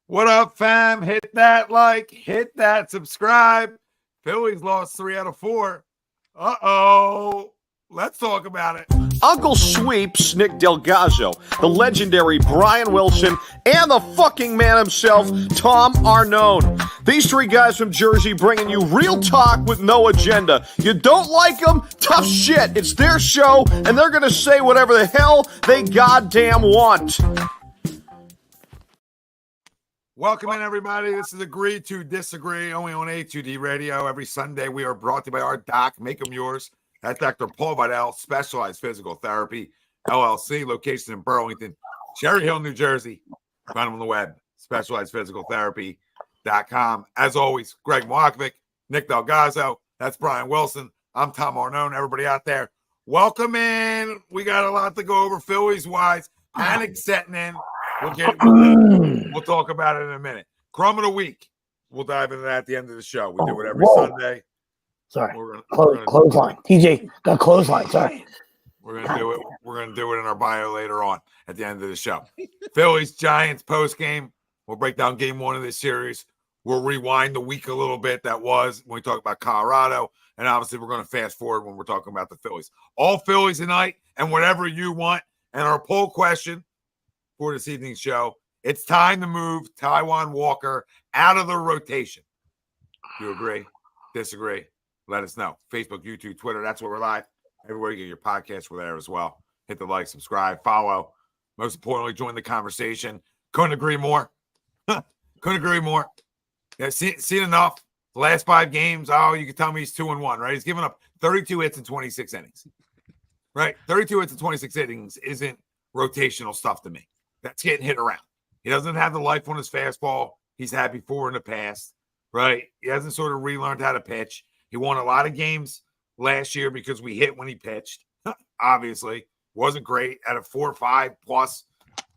What up, fam? Hit that like, hit that subscribe. Phillies lost 3 out of 4. Uh-oh. Let's talk about it. Uncle Sweeps, Nick Delgazzo, the legendary Brian Wilson, and the fucking man himself, Tom Arnone. These three guys from Jersey bringing you real talk with no agenda. You don't like them? Tough shit. It's their show, and they're going to say whatever the hell they goddamn want. Welcome in, everybody. This is Agree to Disagree, only on A2D Radio. Every Sunday, we are brought to you by our doc, Make Them Yours. That's Dr. Paul Vidal, Specialized Physical Therapy, LLC, location in Burlington, Cherry Hill, New Jersey. Find them on the web, specializedphysicaltherapy.com. As always, Greg Moakovic, Nick Delgazzo, that's Brian Wilson. I'm Tom Arnone. Everybody out there, welcome in. We got a lot to go over Phillies-wise. Panic setting in. We'll talk about it in a minute. Crumb of the week. We'll dive into that at the end of the show. We do it every Sunday. Sorry. Clothesline. TJ got clothesline. Sorry. We're gonna do it. We're gonna do it in our bio later on at the end of the show. Phillies Giants post game. We'll break down game 1 of this series. We'll rewind the week a little bit that was when we talk about Colorado, and obviously we're gonna fast forward when we're talking about the Phillies. All Phillies tonight, and whatever you want. And our poll question for this evening's show: it's time to move Taijuan Walker out of the rotation. Do you agree? Disagree? Let us know. Facebook, YouTube, Twitter. That's where we're live. Everywhere you get your podcasts, we're there as well. Hit the like, subscribe, follow. Most importantly, join the conversation. Couldn't agree more. Couldn't agree more. Yeah, seen enough. The last 5 games. Oh, you can tell me he's 2-1, right? He's given up 32 hits in 26 innings. Right? 32 hits in 26 innings isn't rotational stuff to me. That's getting hit around. He doesn't have the life on his fastball he's had before in the past. Right? He hasn't sort of relearned how to pitch. He won a lot of games last year because we hit when he pitched. Obviously, wasn't great at a 4 or 5 plus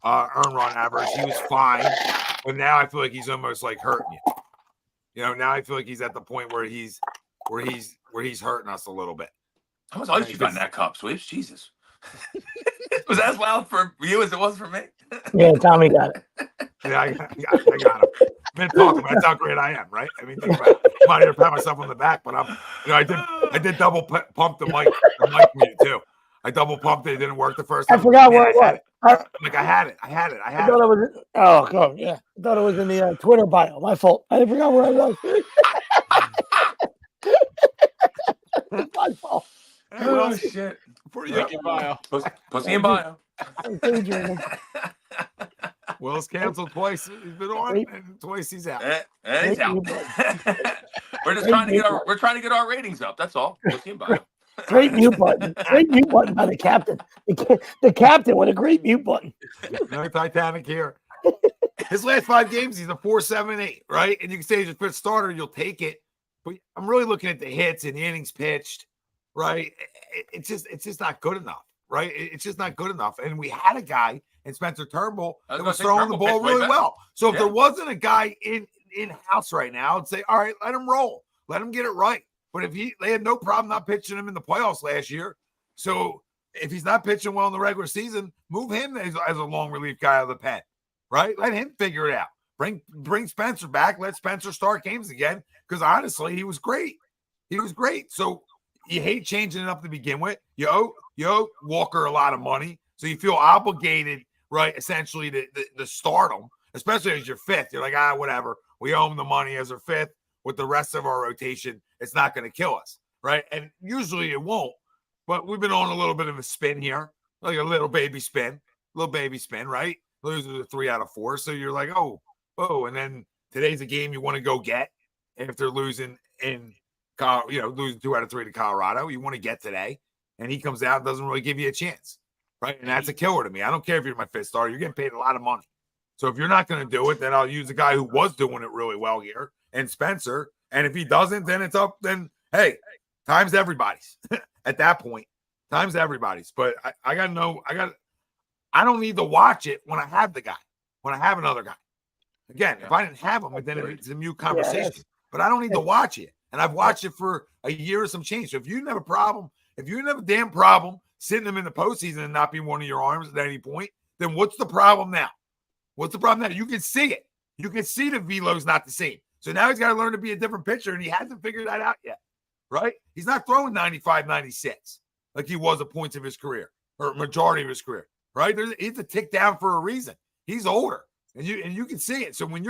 earn run average. He was fine, but now I feel like he's almost like hurting you. You know, now I feel like he's at the point where he's hurting us a little bit. How much ice you got in that cup, Sweeps? Jesus, was that as loud for you as it was for me? Yeah, Tommy got it. Yeah, I got him. Been talking about that's how great I am, right? I mean, think about it. I'm not here to pat myself on the back, but I did double pump the mic mute too. I double pumped it. It didn't work the first time. I forgot where it was. I had it. I thought it was. Oh, God, yeah. I thought it was in the Twitter bio. My fault. I forgot where I was. It's my fault. Oh shit! Link in bio. Pussy in bio. Will's canceled twice. He's been on, and twice he's out. And he's out. We're just trying to get our ratings up. That's all. Pussy in bio. Great mute button. Great mute button by the captain. The captain with a great mute button. No Titanic here. His last 5 games, he's a 4.78, right? And you can say he's a fifth starter, you'll take it. But I'm really looking at the hits and the innings pitched, right? It's just not good enough, right? It's just not good enough. And we had a guy in Spencer Turnbull that was throwing the ball really well. So if there wasn't a guy in-house right now, I'd say, all right, let him roll. Let him get it right. But if they had no problem not pitching him in the playoffs last year. So if he's not pitching well in the regular season, move him as a long relief guy out of the pen, right? Let him figure it out. Bring Spencer back. Let Spencer start games again. Because honestly, he was great. He was great. So you hate changing it up to begin with. You owe Walker a lot of money. So you feel obligated, right, essentially to start him, especially as your fifth. You're like, whatever. We owe him the money as our fifth. With the rest of our rotation, it's not going to kill us, right? And usually it won't. But we've been on a little bit of a spin here, like a little baby spin, right? Loses a 3 out of 4. So you're like, oh. And then today's a game you want to go get after losing losing 2 out of 3 to Colorado. You want to get today. And he comes out and doesn't really give you a chance, right? And that's a killer to me. I don't care if you're my fifth starter. You're getting paid a lot of money. So if you're not going to do it, then I'll use a guy who was doing it really well here and Spencer. And if he doesn't, then it's up. Then, hey, time's everybody's at that point. Time's everybody's. But I don't need to watch it when I have the guy, when I have another guy. Again, if I didn't have him, then it's a mute conversation. But I don't need to watch it. And I've watched it for a year or some change. So if you didn't have a problem, if you didn't have a damn problem sitting him in the postseason and not being one of your arms at any point, then what's the problem now? What's the problem now? You can see it. You can see the velo's not the same. So now he's got to learn to be a different pitcher, and he hasn't figured that out yet, right? He's not throwing 95, 96 like he was at points of his career or majority of his career, right? He's a tick down for a reason. He's older, and you can see it. So when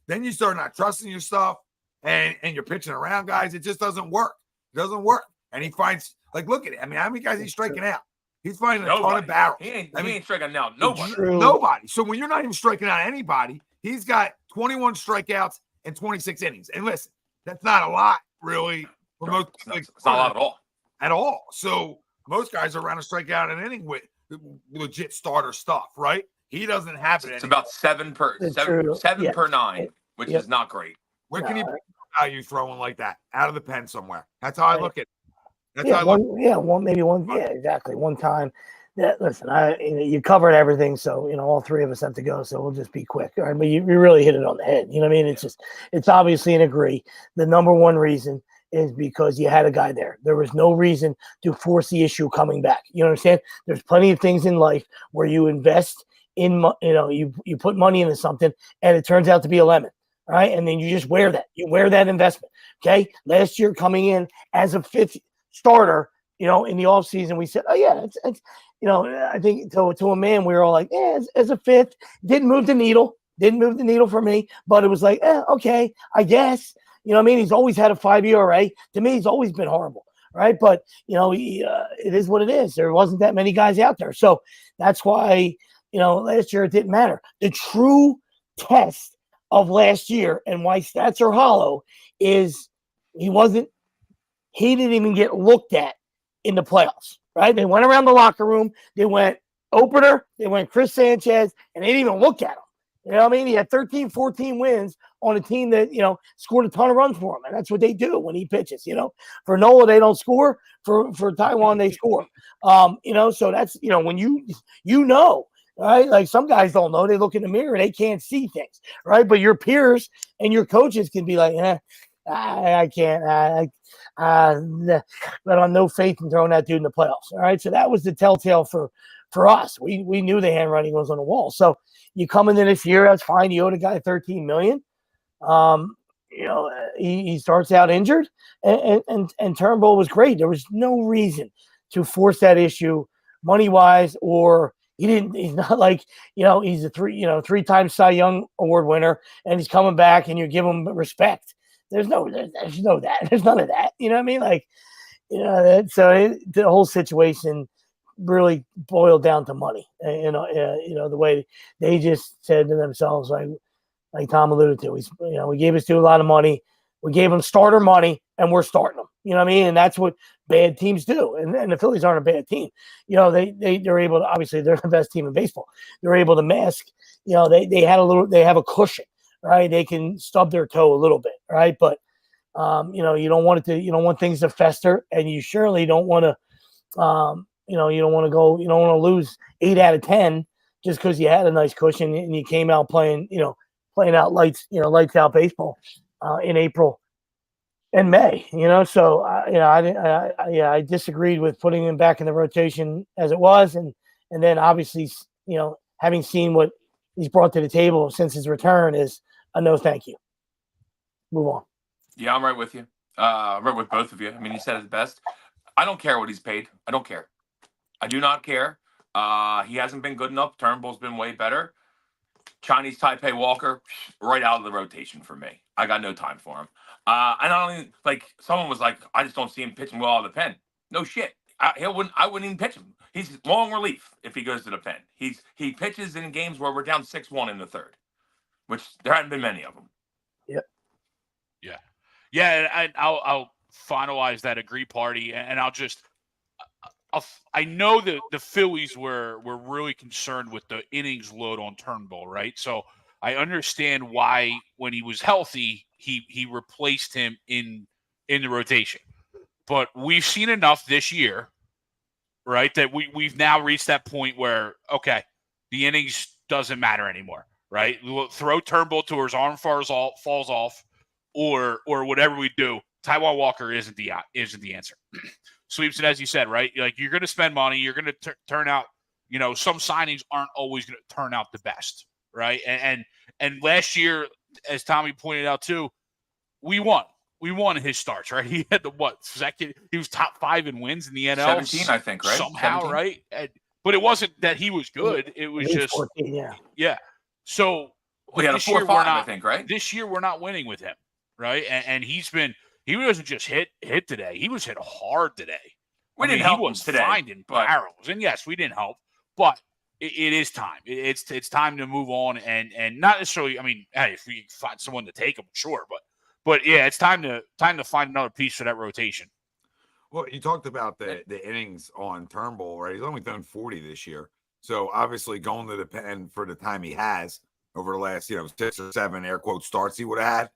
then you start not trusting your stuff and you're pitching around guys, it just doesn't work. It doesn't work. And he finds, like, look at it. I mean, how many guys he's striking out? He's finding a ton of barrels. He ain't striking out nobody. Nobody. So when you're not even striking out anybody, he's got 21 strikeouts and 26 innings. And listen, that's not a lot, really. For most, it's not a lot at all. At all. So most guys are around a strikeout an inning with legit starter stuff, right? He doesn't have it. It's about seven per 9, which is not great. Where can you throwing like that? Out of the pen somewhere. That's how I look at it. That's how I look. Exactly. One time. Yeah, listen, you covered everything, so all three of us have to go, so we'll just be quick. All right, but you really hit it on the head. You know what I mean? It's obviously an agree. The number one reason is because you had a guy there. There was no reason to force the issue coming back. You understand? There's plenty of things in life where you invest in, you put money into something and it turns out to be a lemon. All right. And then you just wear that. You wear that investment. Okay. Last year coming in as a fifth starter, in the offseason, we said, oh, yeah, it's I think to a man, we were all like, as a fifth, didn't move the needle for me, but it was like, okay, I guess. You know what I mean? He's always had a 5 ERA. To me, he's always been horrible, right? But, it is what it is. There wasn't that many guys out there. So that's why, last year it didn't matter. The true test of last year and why stats are hollow is he didn't even get looked at in the playoffs, right? They went around the locker room. They went opener. They went Chris Sanchez, and they didn't even look at him. You know what I mean? He had 13, 14 wins on a team that, scored a ton of runs for him. And that's what they do when he pitches, For Nola, they don't score. For Taijuan, they score. So that's, when right? Like some guys don't know. They look in the mirror, they can't see things, right? But your peers and your coaches can be like, I can't. But I'm no faith in throwing that dude in the playoffs. All right. So that was the telltale for us. We knew the handwriting was on the wall. So you come into this year, that's fine. You owe the guy $13 million. He starts out injured, and Turnbull was great. There was no reason to force that issue money wise, or he's not like, he's a three-time Cy Young Award winner, and he's coming back, and you give him respect. There's none of that. You know what I mean? Like, the whole situation really boiled down to money. The way they just said to themselves, like Tom alluded to, we gave this dude a lot of money. We gave him starter money, and we're starting them. You know what I mean? And that's what bad teams do. And the Phillies aren't a bad team. They're able to, obviously they're the best team in baseball. They're able to mask. They have a cushion, right? They can stub their toe a little bit, right? But you don't want things to fester, and you surely don't want to, you don't want to lose 8 out of 10 just because you had a nice cushion and you came out playing out lights out baseball in April and May. So I disagreed with putting him back in the rotation as it was, and then obviously having seen what he's brought to the table since his return is a no thank you. Move on. Yeah, I'm right with you. I'm right with both of you. I mean, he said it best. I don't care what he's paid. I don't care. I do not care. He hasn't been good enough. Turnbull's been way better. Chinese Taipei Walker, right out of the rotation for me. I got no time for him. And I don't even, someone was like, I just don't see him pitching well out of the pen. No shit. I wouldn't even pitch him. He's long relief if he goes to the pen. He pitches in games where we're down 6-1 in the third, which there hadn't been many of them. Yep. Yeah. And I'll finalize that agree party, and I know that the Phillies were really concerned with the innings load on Turnbull, right? So I understand why when he was healthy, he replaced him in the rotation. But we've seen enough this year, right, that we've now reached that point where, okay, the innings doesn't matter anymore, right? We'll throw Turnbull till his arm falls off, or whatever we do. Taijuan Walker isn't the answer. Sweeps, and as you said, right, like you're going to spend money, you're going to turn out, some signings aren't always going to turn out the best, right? And last year, as Tommy pointed out too, we won. We won his starts, right? He had the second? He was top 5 in wins in the NL. 17, I think, right? Somehow, 17? right? But it wasn't that he was good. It was just 14, yeah. So we had a 4-5, I think, right? This year we're not winning with him, right? And he wasn't just hit today. He was hit hard today. We didn't help him today. Finding barrels, and yes, we didn't help, but it is time. It's time to move on, and not necessarily. I mean, hey, if we find someone to take him, sure, but yeah, it's time to find another piece for that rotation. Well, you talked about the innings on Turnbull, right? He's only done 40 this year, so obviously going to the pen for the time he has over the last 6 or 7 air quote starts he would have had,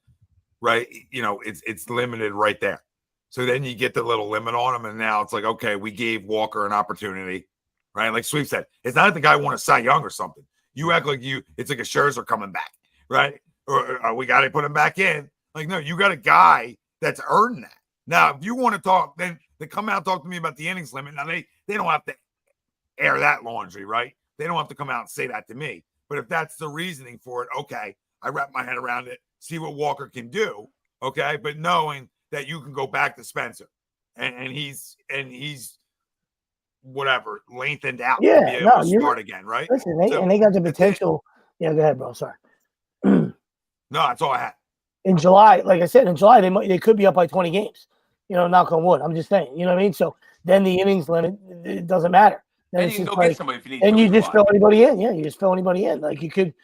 right? It's limited right there. So then you get the little limit on him, and now it's like, okay, we gave Walker an opportunity, right? Like Sweep said, it's not like the guy won a Cy Young or something. You act like it's like a Scherzer coming back, right? Or we got to put him back in. Like, no, you got a guy that's earned that. Now, if you want to talk, then they come out and talk to me about the innings limit. Now, they don't have to air that laundry, right? They don't have to come out and say that to me. But if that's the reasoning for it, okay, I wrap my head around it, see what Walker can do, okay? But knowing that you can go back to Spencer and he's whatever, lengthened out to be able to start again, right? Listen, they got the potential. Yeah, go ahead, bro. Sorry. No, that's all I had. In July, like I said, they could be up by 20 games. Knock on wood. I'm just saying. You know what I mean? So then the innings limit, it doesn't matter. Then and you can go get somebody if you need. And you just fill anybody in. Yeah, you just fill anybody in. Like you could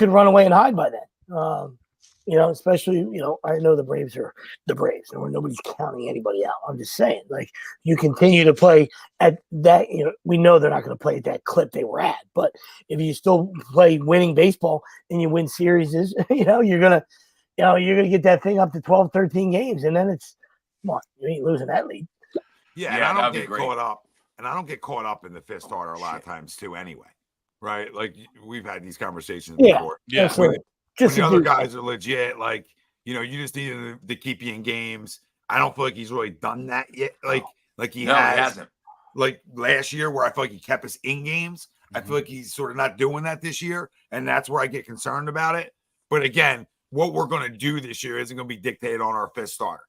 run away and hide by then. Especially, I know the Braves are the Braves, and nobody's counting anybody out. I'm just saying, like, you continue to play at that, we know they're not going to play at that clip they were at, but if you still play winning baseball and you win series, you're going to get that thing up to 12, 13 games, and then come on, you ain't losing that lead. Yeah, and I don't get caught up. And I don't get caught up in the fifth starter a lot of times too anyway, right? Like, we've had these conversations before. Yeah. When the other guys are legit, like, you just need him to keep you in games. I don't feel like he's really done that yet. He hasn't. Like last year where I feel like he kept us in games. Mm-hmm. I feel like he's sort of not doing that this year. And that's where I get concerned about it. But again, what we're going to do this year isn't going to be dictated on our fifth starter,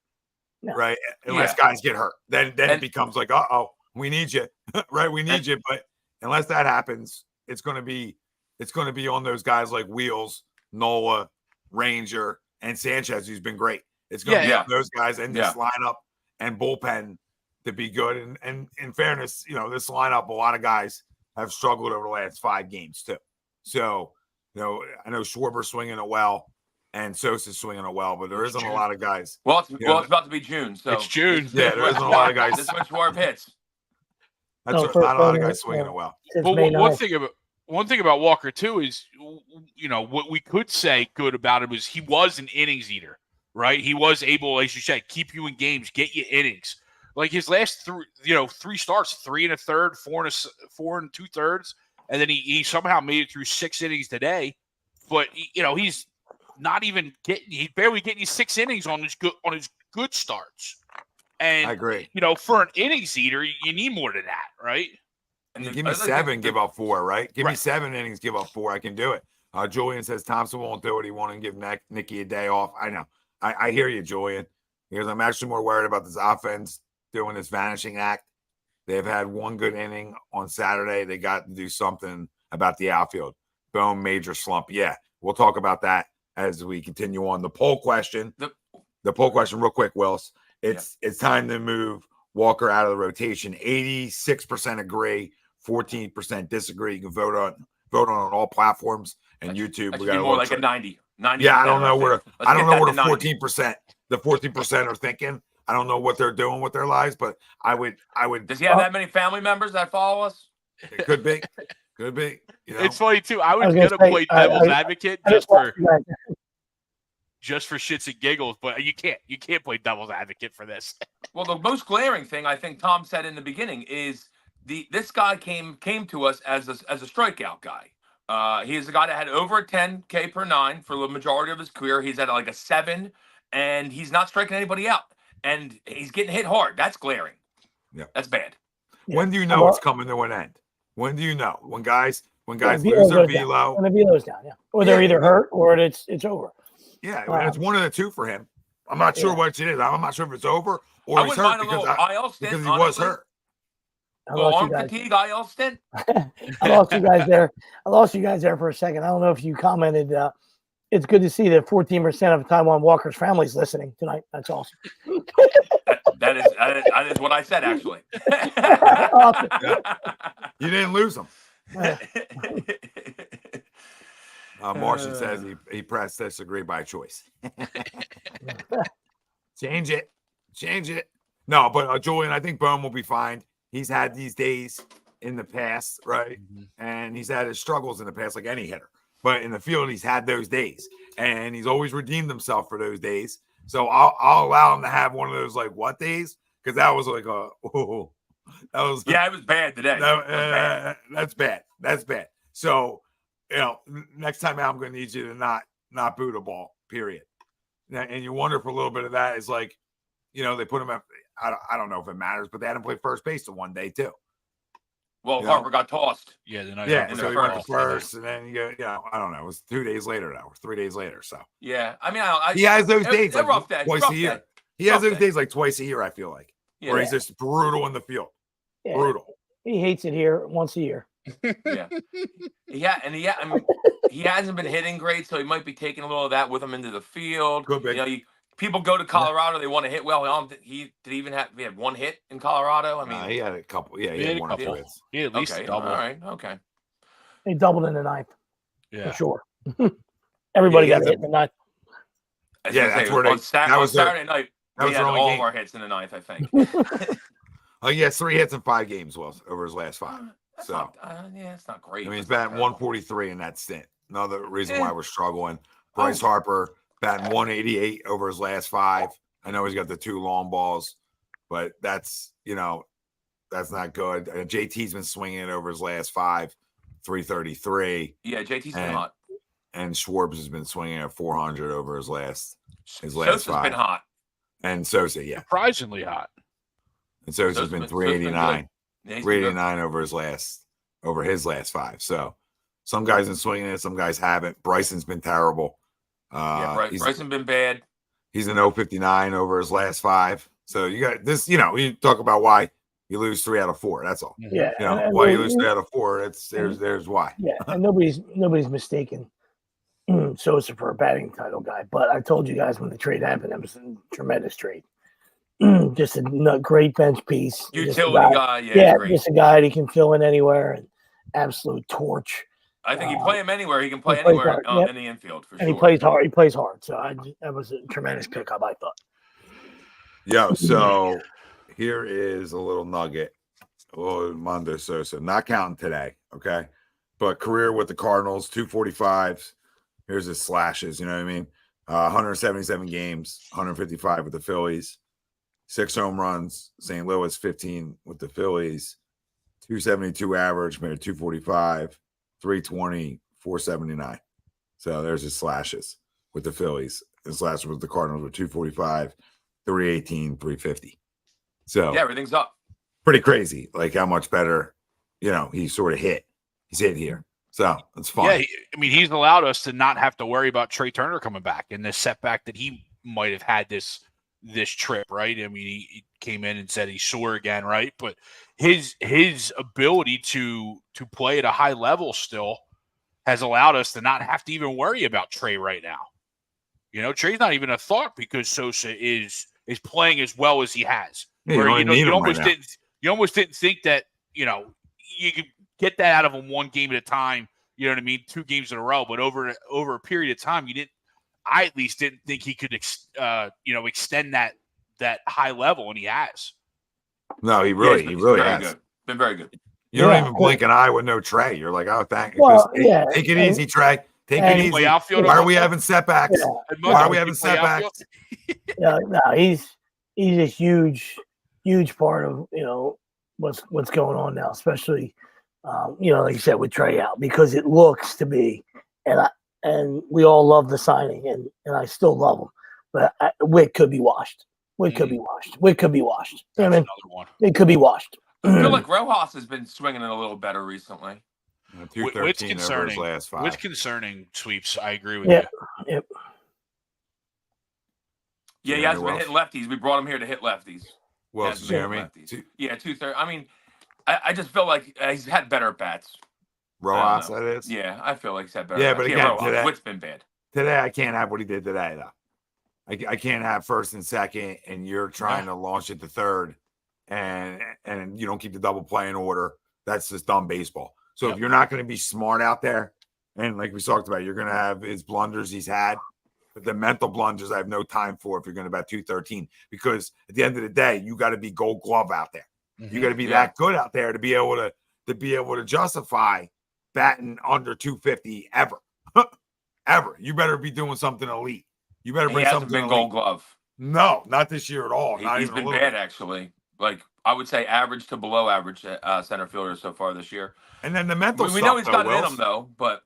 right? Unless guys get hurt. Then it becomes like, uh-oh, we need you, right? We need you. But unless that happens, it's going to be on those guys like Wheels, Nola, Ranger, and Sanchez, who's been great. It's going to be on those guys and this lineup and bullpen to be good. And in fairness, this lineup, a lot of guys have struggled over the last 5 games too. So, I know Schwarber's swinging it well and Sosa's swinging it well, but there isn't a lot of guys. Well, it's about to be June. So it's June. Yeah, there isn't a lot of guys. This is when Schwarber hits. That's not a lot of guys swinging it well. But one thing about Walker too is, what we could say good about him is he was an innings eater, right? He was able, as you said, keep you in games, get you innings. Like his last 3 starts, 3 1/3, 4 2/3, and then he somehow made it through 6 innings today. But he's not even he's barely getting you 6 innings on his good starts. And I agree. For an innings eater, you need more than that, right? And give me 7, give up 4, right? Give me 7 innings, give up 4. I can do it. Julian says Thompson won't do it. He won't give Nicky a day off. I know. I hear you, Julian. Because I'm actually more worried about this offense doing this vanishing act. They've had 1 good inning on Saturday. They got to do something about the outfield. Boom, major slump. Yeah, we'll talk about that as we continue on. The poll question. The poll question, real quick, Wills. It's time to move Walker out of the rotation. 86% agree, 14% disagree. You can vote on all platforms and YouTube. We got more like a 90. Yeah, I don't know where the 14% are thinking. I don't know what they're doing with their lives, but I would. Does he have that many family members that follow us? It could be. It's funny too. I was gonna play devil's advocate just for shits and giggles, but you can't play devil's advocate for this. Well, the most glaring thing I think Tom said in the beginning is this guy came to us as a strikeout guy. He is a guy that had over a 10K per 9 for the majority of his career. He's at like a 7, and he's not striking anybody out. And he's getting hit hard. That's glaring. Yeah, that's bad. When do you know it's coming to an end? When do you know? When guys lose their velo. When the velo's down, or they're either hurt or it's over. Yeah, it's one of the two for him. I'm not sure what it is. I'm not sure if it's over or I he's wouldn't hurt mind a little IL stint, because he honestly. was hurt. I Little lost you arm guys. fatigue, IL stint. I lost you guys there. I lost you guys there for a second. I don't know if you commented. It's good to see that 14% of Taijuan Walker's family's listening tonight. That's awesome. That is what I said, actually. Awesome. You didn't lose him. Yeah. Martian says he pressed disagree by choice. Change it. No, but Julian, I think Bone will be fine. He's had these days in the past, right? And he's had his struggles in the past, like any hitter. But in the field, he's had those days, and he's always redeemed himself for those days. So I'll allow him to have one of those like what days, because that was like that was it was bad today. That's bad. That's bad. So next time out, I'm going to need you to not boot a ball. Period. And you wonder for a little bit of that is like, they put him at. I don't know if it matters, but they had him play first base the one day too. Well, Harper got tossed. Yeah, so he went to first, and then I don't know. It was 2 days later. That was 3 days later. So yeah, I mean, he has those days like rough day. twice a year. Day. He has those days like twice a year. I feel like where he's just brutal in the field. Yeah. Brutal. He hates it here once a year. Yeah. I mean, he hasn't been hitting great, so he might be taking a little of that with him into the field. Could be. People go to Colorado, they want to hit well. He had one hit in Colorado. I mean, he had a couple. Yeah, he had one or two hits. He had at least a double. All right, okay. He doubled in the ninth. Yeah, for sure. Everybody got hit in the ninth. That's where on Saturday night. We had all of our hits in the ninth, I think. He has 3 hits in 5 games, over his last 5. It's not great. I mean, he's batting 143 in that stint. Another reason why we're struggling. Bryce Harper batting 188 over his last 5. I know he's got the 2 long balls, but that's not good. JT's been swinging it over his last 5, 333. Yeah, JT's been hot. And Schwartz has been swinging at 400 over his last Sosa's 5. Been hot. And Sosa, surprisingly hot. And Sosa's been 389. 389 over his last 5. So some guys been swinging it, some guys haven't. Bryson's been terrible. Bryson been bad. He's an 059 over his last 5. So you got this, you talk about why you lose 3 out of 4. That's all. Yeah. Why you lose 3 out of 4. There's why. Yeah. And nobody's mistaken Sosa for a batting title guy. But I told you guys when the trade happened, it was a tremendous trade. Just a great bench piece. Utility guy. Yeah, just a guy that can fill in anywhere and absolute torch. I think you play him anywhere. He can play anywhere in the infield for sure. And he plays hard. He plays hard. So that was a tremendous pickup, I thought. Yeah. So here is a little nugget. Mondo Sosa, not counting today, okay? But career with the Cardinals, 245s. Here's his slashes. You know what I mean? 177 games, 155 with the Phillies, 6 home runs. St. Louis, 15 with the Phillies, 272 average, made a 245. 320, 479. So there's his slashes with the Phillies. His slashes with the Cardinals were 245, 318, 350. So everything's up. Pretty crazy, like how much better, he sort of hit. He's hit here. So it's fun. Yeah, he's allowed us to not have to worry about Trey Turner coming back and the setback that he might have had this trip, right? I mean, he came in and said he's sore again, right? But his ability to play at a high level still has allowed us to not have to even worry about Trey right now. Trey's not even a thought because Sosa is playing as well as he has. Yeah, you almost didn't think that you could get that out of him 1 game at a time. You know what I mean? 2 games in a row, but over a period of time, I at least didn't think he could extend that high level, and he has. No, he really has. Good. Been very good. You don't even blink an eye with no Trey. You're like, oh, thank you. Well, take it easy, Trey. Take it easy. Why are we having setbacks? Why are we having setbacks? No, he's a huge part of what's going on now, especially like you said with Trey out, because it looks to be, and we all love the signing, and I still love him, but Wick could be washed. Wick could be washed. I mean, it could be washed. I feel like Rojas has been swinging it a little better recently. Which concerning, Sweeps. I agree with you. Yep. Yeah, he hasn't been hitting lefties. We brought him here to hit lefties. Well, Hasn't been hitting Jeremy. lefties. Yeah, 230. I mean, I just feel like he's had better at bats. Rojas, that is. Yeah, I feel like he's had better. Yeah, at bats. but again, Rojas, Witt's been bad. Today, I can't have what he did today, though. I can't have first and second, and you're trying to launch it to third, and you don't keep the double play in order. That's just dumb baseball. So if you're not going to be smart out there, and like we talked about, you're going to have his blunders he's had, but the mental blunders I have no time for if you're going to bat 213, because at the end of the day, you got to be Gold Glove out there. You got to be that good out there to be able to justify batting under 250 ever. Ever. You better be doing something elite. You better bring something. He hasn't been Gold Glove. No, not this year at all. He's been bad, actually. Like, I would say average to below average center fielder so far this year. And then the mental stuff. We know he's got it in him, though, but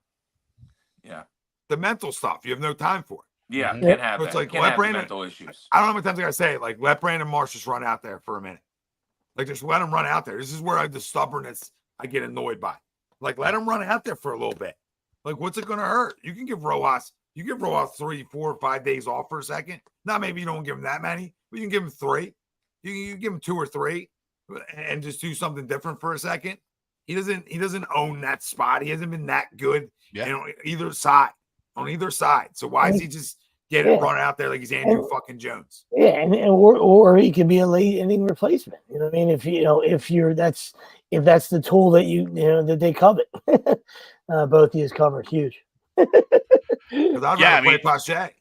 yeah. The mental stuff, you have no time for it. Yeah, can't have It's that. like, can't let have Brandon, mental issues. I don't know how many times I got to say it. Like, let Brandon Marsh just run out there for a minute. Like, just let him run out there. This is where the stubbornness I get annoyed by. Like, let him run out there for a little bit. Like, what's it going to hurt? You can give Rojas 3, 4, 5 days off for a second. Now, maybe you don't give him that many, but you can give him 3. You give him 2 or 3 and just do something different for a second. He doesn't own that spot. He hasn't been that good on either side. So why is he just getting run out there like he's Andrew fucking Jones? Yeah, or he could be a late inning replacement. You know what I mean? If that's the tool that that they covet. Both of you covered huge. Because I'd rather play Pache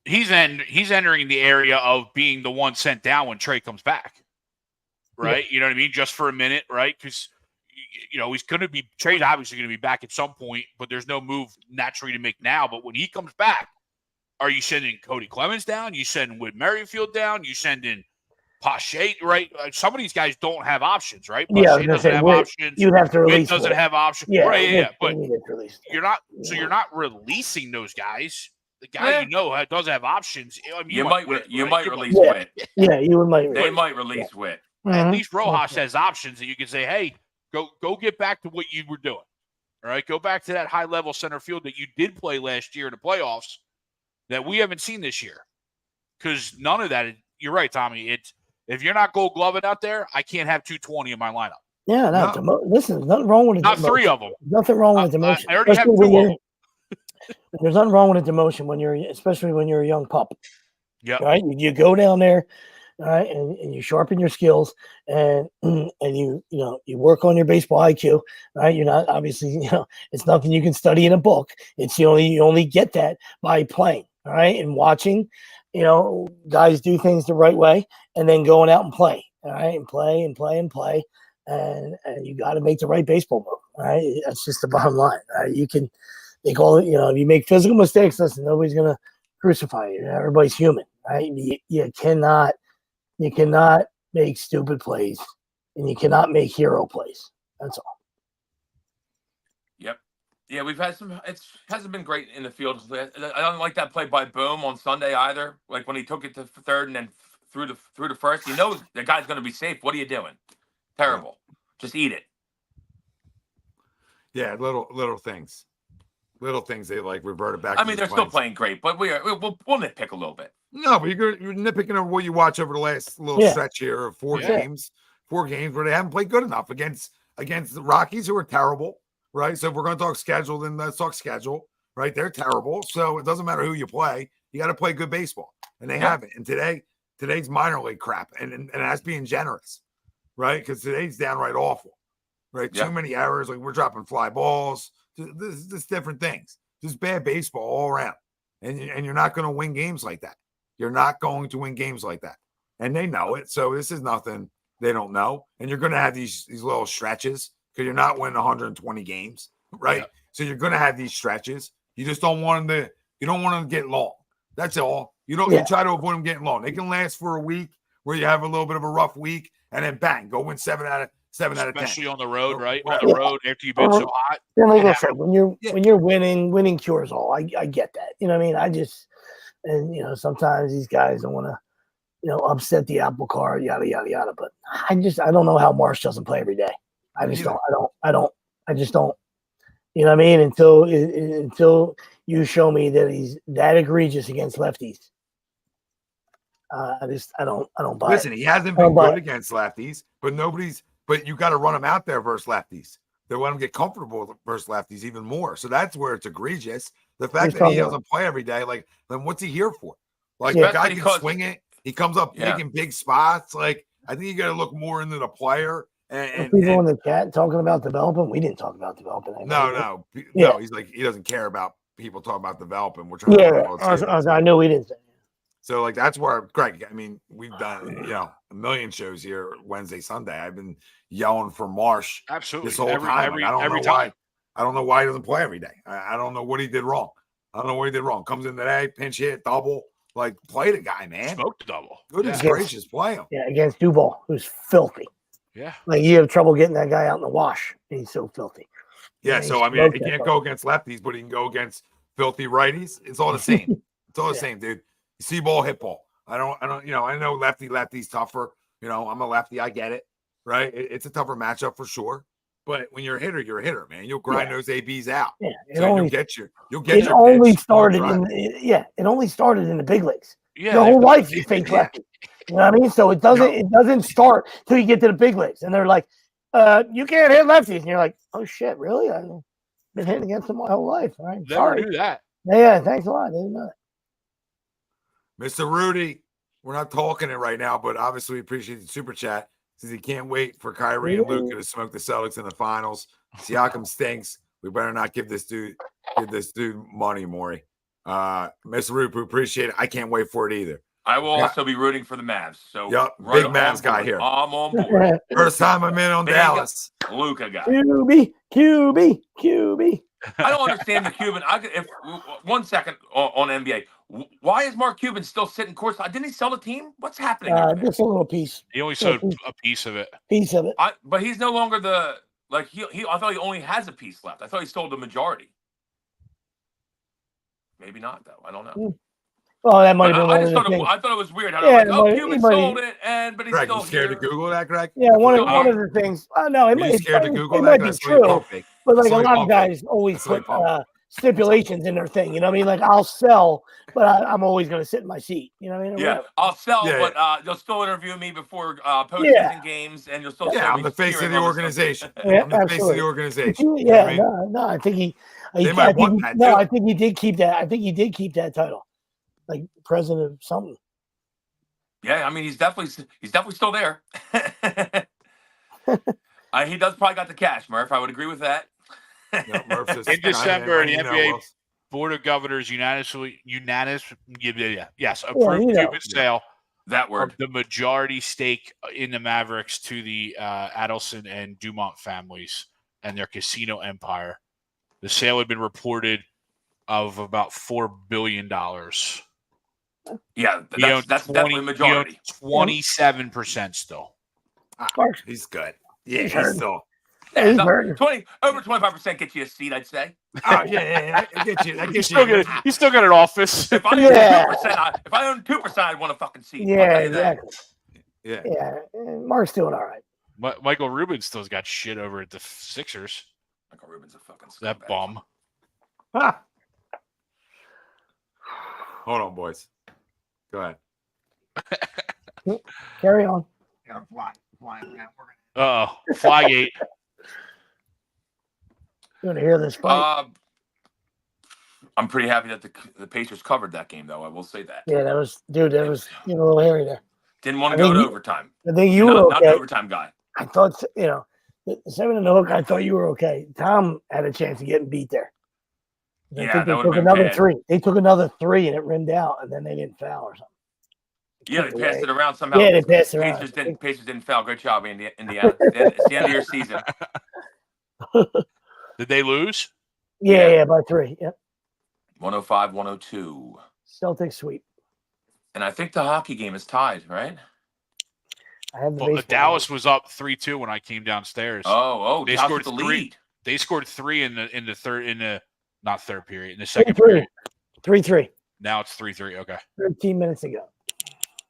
he's entering the area of being the one sent down when Trey comes back, right? You know what I mean? Just for a minute, right? Because he's going to be Trey's obviously going to be back at some point, but there's no move naturally to make now. But when he comes back, are you sending Cody Clemens down? You sending Whit Merrifield down? You sending Pache, right? Some of these guys don't have options, right? Pache doesn't have options. You'd have to release. Whit doesn't have options. Yeah, right? Yeah. But you're not. So you're not releasing those guys. The guy does have options. I mean, you might release Whit. Yeah, you might. They might release Whit. At least Rojas has options that you can say, hey, go get back to what you were doing. All right, go back to that high level center field that you did play last year in the playoffs that we haven't seen this year. Because none of that. You're right, Tommy. If you're not Gold Gloving out there, I can't have 220 in my lineup. Yeah, listen, there's nothing wrong with it. Not 3 of them. Nothing wrong with a demotion. I already have 2 of them. There's nothing wrong with a demotion especially when you're a young pup. Yeah. Right. You go down there, all right, and you sharpen your skills, and you work on your baseball IQ. Right. You're not obviously it's nothing you can study in a book. It's you only get that by playing. All right, and watching. Guys do things the right way, and then going out and play. All right, and play, and you got to make the right baseball move. All right, that's just the bottom line. All right? You can make all if you make physical mistakes, listen, nobody's gonna crucify you. Everybody's human. Right? You cannot make stupid plays, and you cannot make hero plays. That's all. Yep. Yeah, we've had it hasn't been great in the field. I don't like that play by Boom on Sunday either. Like when he took it to third and then through the first. The guy's going to be safe. What are you doing? Terrible. Just eat it. Yeah, little things. Little things they reverted back. I mean, they're still playing great, but we'll nitpick a little bit. No, but you're nitpicking over what you watch over the last little stretch here of 4 games where they haven't played good enough against the Rockies, who are terrible. Right. So if we're going to talk schedule, then let's talk schedule. Right. They're terrible. So it doesn't matter who you play. You got to play good baseball. And they haven't. And today's minor league crap. And that's being generous. Right. Because today's downright awful. Right. Too many errors. Like we're dropping fly balls. This different things. Just bad baseball all around. And you're not going to win games like that. You're not going to win games like that. And they know it. So this is nothing they don't know. And you're going to have these little stretches. Because you're not winning 120 games, right? Yeah. So you're going to have these stretches. You just don't want them to. You don't want them to get long. That's all. You don't. You try to avoid them getting long. They can last for a week where you have a little bit of a rough week, and then bang, go win 7 out of 10. Especially on the road, right? On the road after you've been so hot. Yeah, like I said, when you're winning cures all. I get that. You know what I mean? I just sometimes these guys don't want to upset the apple cart, yada yada yada. But I don't know how Marsh doesn't play every day. I just don't. You know what I mean? Until you show me that he's that egregious against lefties. I don't buy Listen, it. he hasn't been good against lefties, but you got to run him out there versus lefties. They want him to get comfortable versus lefties even more. So that's where it's egregious. The fact that he doesn't play every day, like, then what's he here for? Like, the guy can swing it. He comes up big in big spots. Like, I think you got to look more into the player. And people in the chat talking about developing. We didn't talk about developing. No. He's like, he doesn't care about people talking about developing. We're trying to. I know we didn't say. So, like, that's where, Greg, I mean, we've done, a million shows here Wednesday, Sunday. I've been yelling for Marsh this whole time. I don't know why. I don't know why he doesn't play every day. I don't know what he did wrong. Comes in today, pinch hit, double. Like, play the guy, man. Smoked a double. Goodness gracious, play him. Yeah, against Duval, who's filthy. Yeah. Like, you have trouble getting that guy out in the wash. He's so filthy. Yeah, so, I mean, he can't go against lefties, but he can go against filthy righties. It's all the same. It's all the same, dude. See ball, hit ball. I know lefty's tougher. I'm a lefty. I get it, right? It's a tougher matchup for sure. But when you're a hitter, man. You'll grind those ABs out. Yeah, you'll get your. It only started in the big leagues. Yeah, your whole life you face lefty. You know what I mean? So it doesn't start till you get to the big leagues, and they're like, you can't hit lefties, and you're like, oh shit, really? I've been hitting against them my whole life. All right, never knew that. Yeah, thanks a lot. I didn't know that. Mr. Rudy, we're not talking it right now, but obviously we appreciate the super chat. Says he can't wait for Kyrie and Luka to smoke the Celtics in the finals. Siakam stinks. We better not give this dude money, Maury. Mr. Rudy, we appreciate it. I can't wait for it either. I will also be rooting for the Mavs. So big Mavs guy here. I'm on board. First time I'm in on Dallas. Luka guy. QB. I don't understand the Cuban. If 1 second on NBA, why is Mark Cuban still sitting courtside? Didn't he sell the team? What's happening? Just a little piece. He only sold a piece of it. But he's no longer I thought he only has a piece left. I thought he sold the majority. Maybe not though. I don't know. Oh, that might have been. I thought it was weird. Cuban sold it, but he's Greg, still you scared here. to Google that, Greg? Yeah, one of the things. No, it might. Scared to Google that? It might be true. But like a lot of guys always put stipulations in their thing. You know what I mean? Like, I'll sell, but I'm always going to sit in my seat. You know what I mean? Yeah, I'll sell, but you'll still interview me before postseason games, and you'll still. Yeah, I'm the face of the organization. I'm the face of the organization. Yeah, no, I think he. I think he did keep that. I think he did keep that title, like president of something. Yeah, I mean, he's definitely still there. He does probably got the cash, Murph. I would agree with that. In December, the NBA Board of Governors unanimously approved Cuban's sale of the majority stake in the Mavericks to the Adelson and Dumont families and their casino empire. The sale had been reported of about $4 billion. Yeah, that's definitely a majority. 27% still. He's good. Yeah, he's still. Over 25% gets you a seat, I'd say. Oh yeah, I get you. You still got an office. If I own 2%, I'd want a fucking seat. Yeah, exactly. Yeah. Mark's doing all right. Michael Rubin still's got shit over at the Sixers. Michael Rubin's a fucking scumbag. That bum. Hold on, boys. Go ahead. Carry on. Flygate. You want to hear this fight? I'm pretty happy that the Pacers covered that game, though. I will say that. Yeah, that was a little hairy there. Didn't want to go to overtime. I think you were okay. Not an overtime guy. I thought, the 7 in the hook, I thought you were okay. Tom had a chance of getting beat there. I think they took another 3. They took another 3 and it rimmed out, and then they didn't foul or something. Yeah, they passed it around somehow. Yeah, they passed it around. Pacers didn't foul. Great job, Indiana. It's the end of your season. Did they lose? Yeah, by 3. Yep. 105-102. Celtics sweep. And I think the hockey game is tied, right? Dallas was up 3-2 when I came downstairs. They scored the lead. They scored 3 in the not third period, in the second period. 3-3. Now it's 3-3. Okay. 13 minutes ago.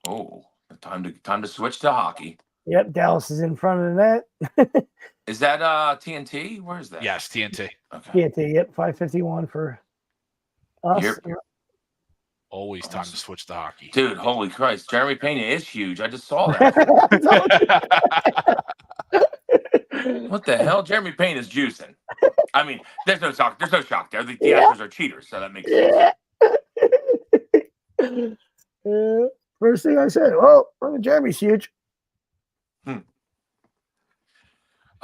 Oh, time to switch to hockey. Yep, Dallas is in front of the net. Is that TNT? Where is that? Yes, TNT. Okay. TNT, yep, 5:51 for us. Always time to switch to hockey. Dude, holy Christ. Jeremy Pena is huge. I just saw that. What the hell? Jeremy Payne is juicing. I mean, there's no shock. There's no shock there. The actors are cheaters, so that makes sense. First thing I said, well, Jeremy's huge.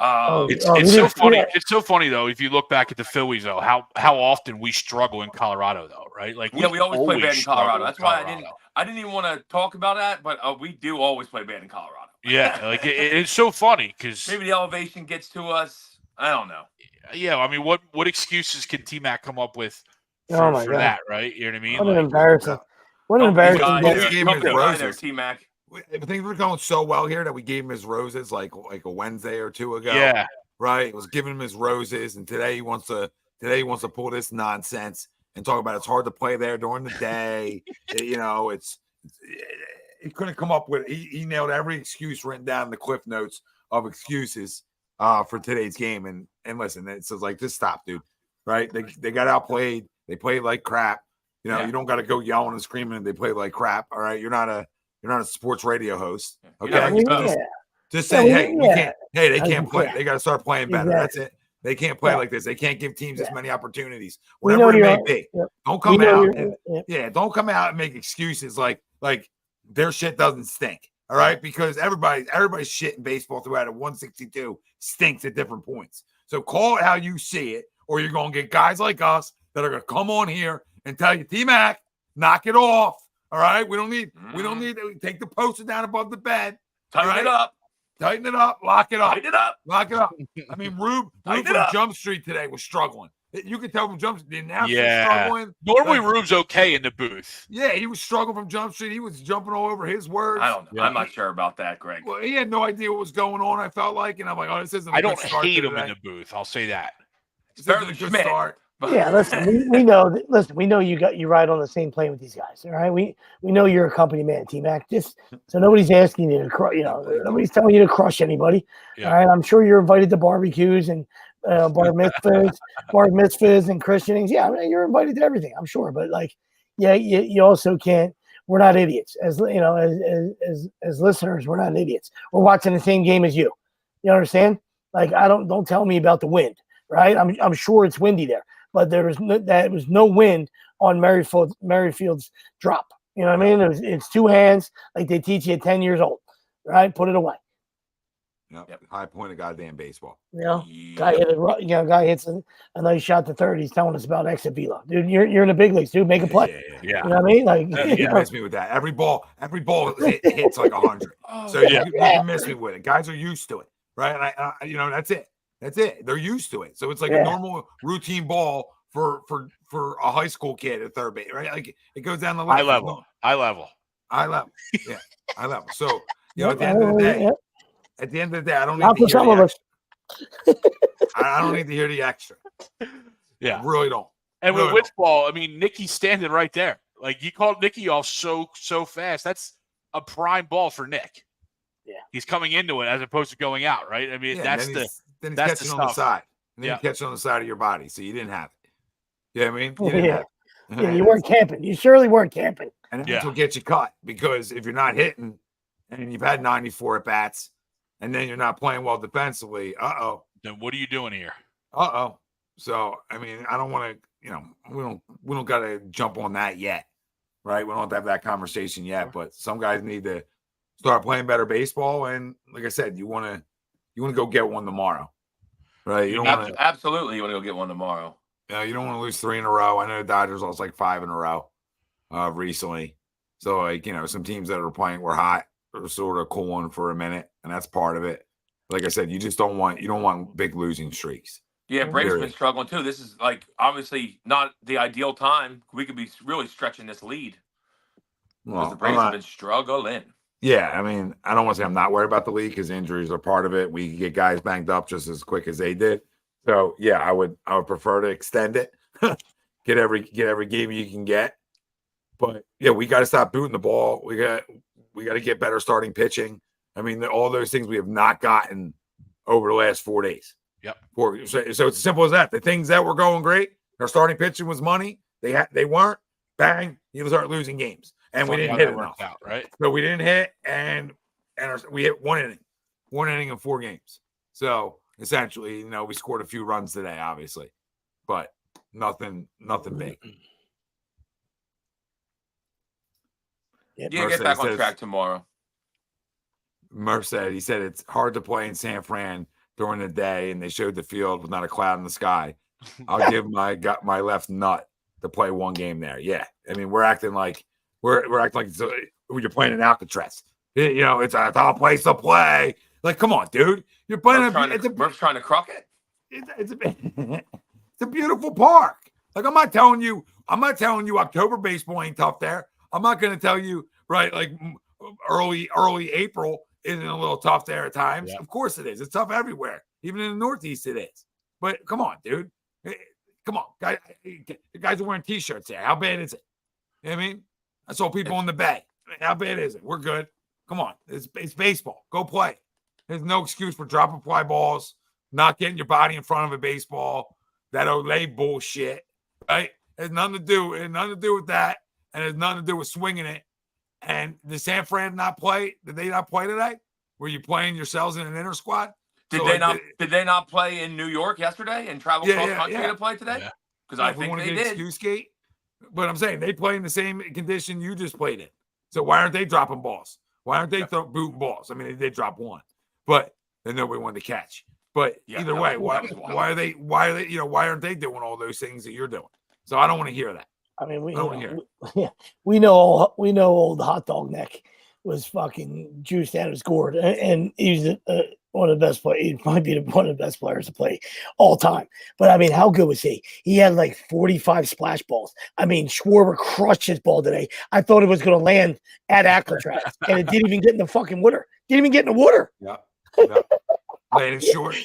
It's so funny. Yeah. It's so funny though. If you look back at the Phillies, though, how often we struggle in Colorado, though, right? Like we always play bad in Colorado. That's why I didn't even want to talk about that, but we do always play bad in Colorado. Yeah, like it's so funny because maybe the elevation gets to us. I don't know. Yeah, I mean, what excuses can T-Mac come up with for that, right? You know what I mean? What an embarrassing. What an embarrassing game. T-Mac. Things were going so well here that we gave him his roses like a Wednesday or two ago. Yeah, right. It was giving him his roses, and today he wants to pull this nonsense and talk about it's hard to play there during the day. He couldn't come up with. He nailed every excuse written down in the cliff notes of excuses for today's game. And listen, it says like just stop, dude. Right? They got outplayed. They played like crap. You don't got to go yelling and screaming. And they played like crap. All right, you're not a sports radio host. Okay. Just say, hey, we can't. Hey, they can't play. They got to start playing better. That's it. They can't play like this. They can't give teams as many opportunities. Whatever it may be. Don't come out. Don't come out and make excuses like their shit doesn't stink. All right, because everybody's shit in baseball throughout at 162 stinks at different points. So call it how you see it, or you're gonna get guys like us that are gonna come on here and tell you, T-Mac, knock it off. All right, we don't need to take the poster down above the bed. Tighten it up, lock it up. Tighten it up. Lock it up. I mean, Rube from Jump Street today was struggling. You could tell from Jump Street, the announcer was struggling. Normally, Rube's okay in the booth. Yeah, he was struggling from Jump Street. He was jumping all over his words. I don't know. I'm not sure about that, Greg. Well, he had no idea what was going on, I felt like. And I'm like, this isn't I don't hate him in the booth. I'll say that. It's better than a good start. Yeah, listen, we know. Listen, we know you ride on the same plane with these guys. All right, we know you're a company man, T-Mac. Just so nobody's asking you to, nobody's telling you to crush anybody. Yeah. All right, I'm sure you're invited to barbecues and bar mitzvahs and christenings. Yeah, I mean, you're invited to everything. I'm sure, but you also can't. We're not idiots, as listeners. We're not idiots. We're watching the same game as you. You understand? Like, don't tell me about the wind. Right? I'm sure it's windy there. But there was no wind on Merrifield's drop. You know what I mean? It's two hands, like they teach you at 10 years old. Right? Put it away. Yep. High point of goddamn baseball. Guy hits a nice shot to third. He's telling us about exit velo. Dude, you're in the big leagues, dude. Make a play. Yeah. You know what I mean? Like, you miss me with that. Every ball hits like 100. So you can miss me with it. Guys are used to it, right? And that's it. That's it. They're used to it. So it's like a normal routine ball for a high school kid at third base, right? Like it goes down the line. High level. Yeah. High level. So, at the end of the day, I don't need not to for some of us. I don't need to hear the extra. Yeah. I really don't. And with Witzball, I mean, Nicky's standing right there. Like, you called Nicky off so fast. That's a prime ball for Nick. Yeah. He's coming into it as opposed to going out, right? I mean, that's then he's catching on the side. And then you catch on the side of your body. So you didn't have it. You know what I mean? You didn't have it. Yeah, you weren't camping. You surely weren't camping. And that's what gets you caught. Because if you're not hitting and you've had 94 at bats and then you're not playing well defensively, then what are you doing here? So I mean, I don't want to, we don't gotta jump on that yet. Right? We don't have to have that conversation yet. But some guys need to start playing better baseball. And like I said, you want to go get one tomorrow, right? You don't absolutely you want to go get one tomorrow. Yeah, you don't want to lose 3 in a row. I know the Dodgers lost like 5 in a row recently. So some teams that are playing were hot or sort of cooling for a minute, and that's part of it. Like I said, you don't want big losing streaks. Yeah, Braves been struggling too. This is like obviously not the ideal time. We could be really stretching this lead because the Braves have been struggling. Yeah, I mean, I don't want to say I'm not worried about the league because injuries are part of it. We get guys banged up just as quick as they did. So yeah, I would prefer to extend it, get every game you can get. But yeah, we got to stop booting the ball. We got to get better starting pitching. I mean, all those things we have not gotten over the last 4 days. Yep. So it's as simple as that. The things that were going great, our starting pitching was money. They weren't. bang, you start losing games. And we Funny didn't how hit that enough. worked out, right? So we didn't hit, and we hit one inning in 4 games. So essentially, we scored a few runs today, obviously, but nothing big. Yep. Yeah, get back on track tomorrow. Murph said, he said it's hard to play in San Fran during the day, and they showed the field with not a cloud in the sky. I'll give my left nut to play one game there. Yeah, I mean we're acting like you're playing in Alcatraz. It's a top place to play. Like, come on, dude, you're playing. Murph's trying to crock it. It's a beautiful park. Like, I'm not telling you October baseball ain't tough there. I'm not going to tell you, right, like early April isn't a little tough there at times. Yeah. Of course it is. It's tough everywhere. Even in the Northeast it is. But come on, dude. Come on. The guys are wearing T-shirts there. How bad is it? You know what I mean? I saw people in the Bay. How bad is it? We're good. Come on. It's baseball. Go play. There's no excuse for dropping fly balls, not getting your body in front of a baseball, that Olay bullshit, right? It has nothing to do with that, and it has nothing to do with swinging it. And did San Fran not play? Did they not play today? Were you playing yourselves in an inter squad? Did they not play in New York yesterday and travel cross country to play today? Because I think they did. Excuse skate, but I'm saying they play in the same condition you just played in. So why aren't they dropping balls? Why aren't they booting balls? I mean, they did drop one, but then nobody wanted to catch. But either way, why aren't they doing all those things that you're doing? So I don't want to hear that. I mean, we know old hot dog neck was fucking juiced out of his gourd, and he's one of the best players. He might be one of the best players to play all time. But I mean, how good was he? He had like 45 splash balls. I mean, Schwarber crushed his ball today. I thought it was going to land at Alcatraz, and it didn't even get in the fucking water. Didn't even get in the water. Yeah. Landed short.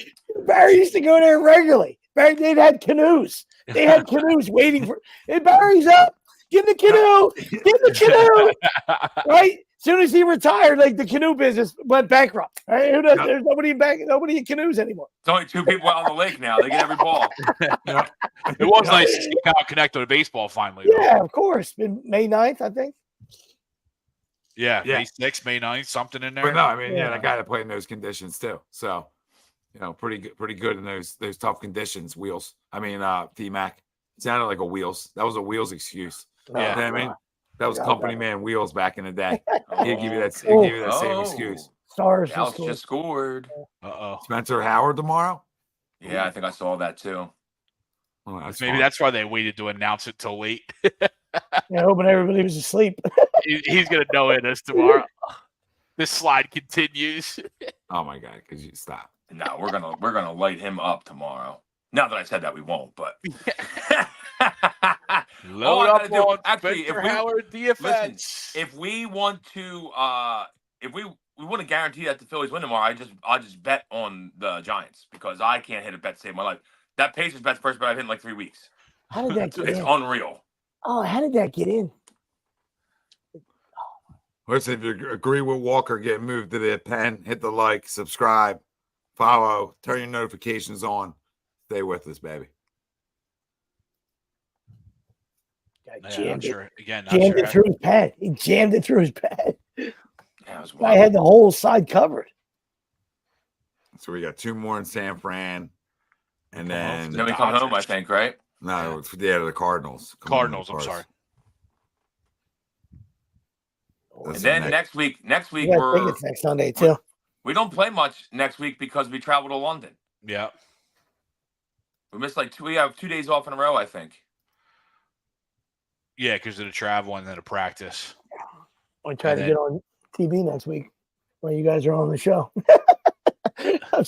Barry used to go there regularly. They'd had canoes. They had canoes waiting for. Hey, Barry's up. Get the canoe. Get the canoe. Right. As soon as he retired, like the canoe business went bankrupt. Right? There's nobody in canoes anymore. It's only 2 people out on the lake now. They get every ball. It was nice to see Kyle connect to the baseball finally. Yeah, of course. Been May 9th, I think. Yeah, May 6th, May 9th, something in there. But no, I mean, that guy that played in those conditions too. So, pretty good in those tough conditions. Wheels. I mean, T-Mac. It sounded like a Wheels. That was a Wheels excuse. Yeah. You know what I mean? That was company man Wheels back in the day. He'd give you that same excuse. Stars Alex just scored. Spencer Howard tomorrow? Yeah, I think I saw that too. Oh, maybe that's why they waited to announce it till late. Hoping everybody was asleep. He's gonna know it is tomorrow. This slide continues. Oh my God! Could you stop? No, we're gonna light him up tomorrow. Now that I said that, we won't. But load up on actually, Spencer Howard DFS. Listen, if we want to, if we want to guarantee that the Phillies win tomorrow, I'll just bet on the Giants because I can't hit a bet to save my life. That Pacers bet's first bet I've hit in like 3 weeks. How did that get It's in? unreal. Oh, how did that get in? Listen, if you agree with Walker getting moved to the pen, hit the like, subscribe, follow, turn your notifications on. Stay with us, baby. Jammed it through his pad. He jammed it through his pad. I had the whole side covered. So we got 2 more in San Fran. And then we come home, I think, right? No, the Cardinals. Cardinals, I'm sorry. And then next week I think it's next Sunday too. We don't play much next week because we travel to London. Yeah. We missed we have 2 days off in a row, I think. Yeah, because of the travel and then a practice. I try to get on TV next week when you guys are on the show. I'm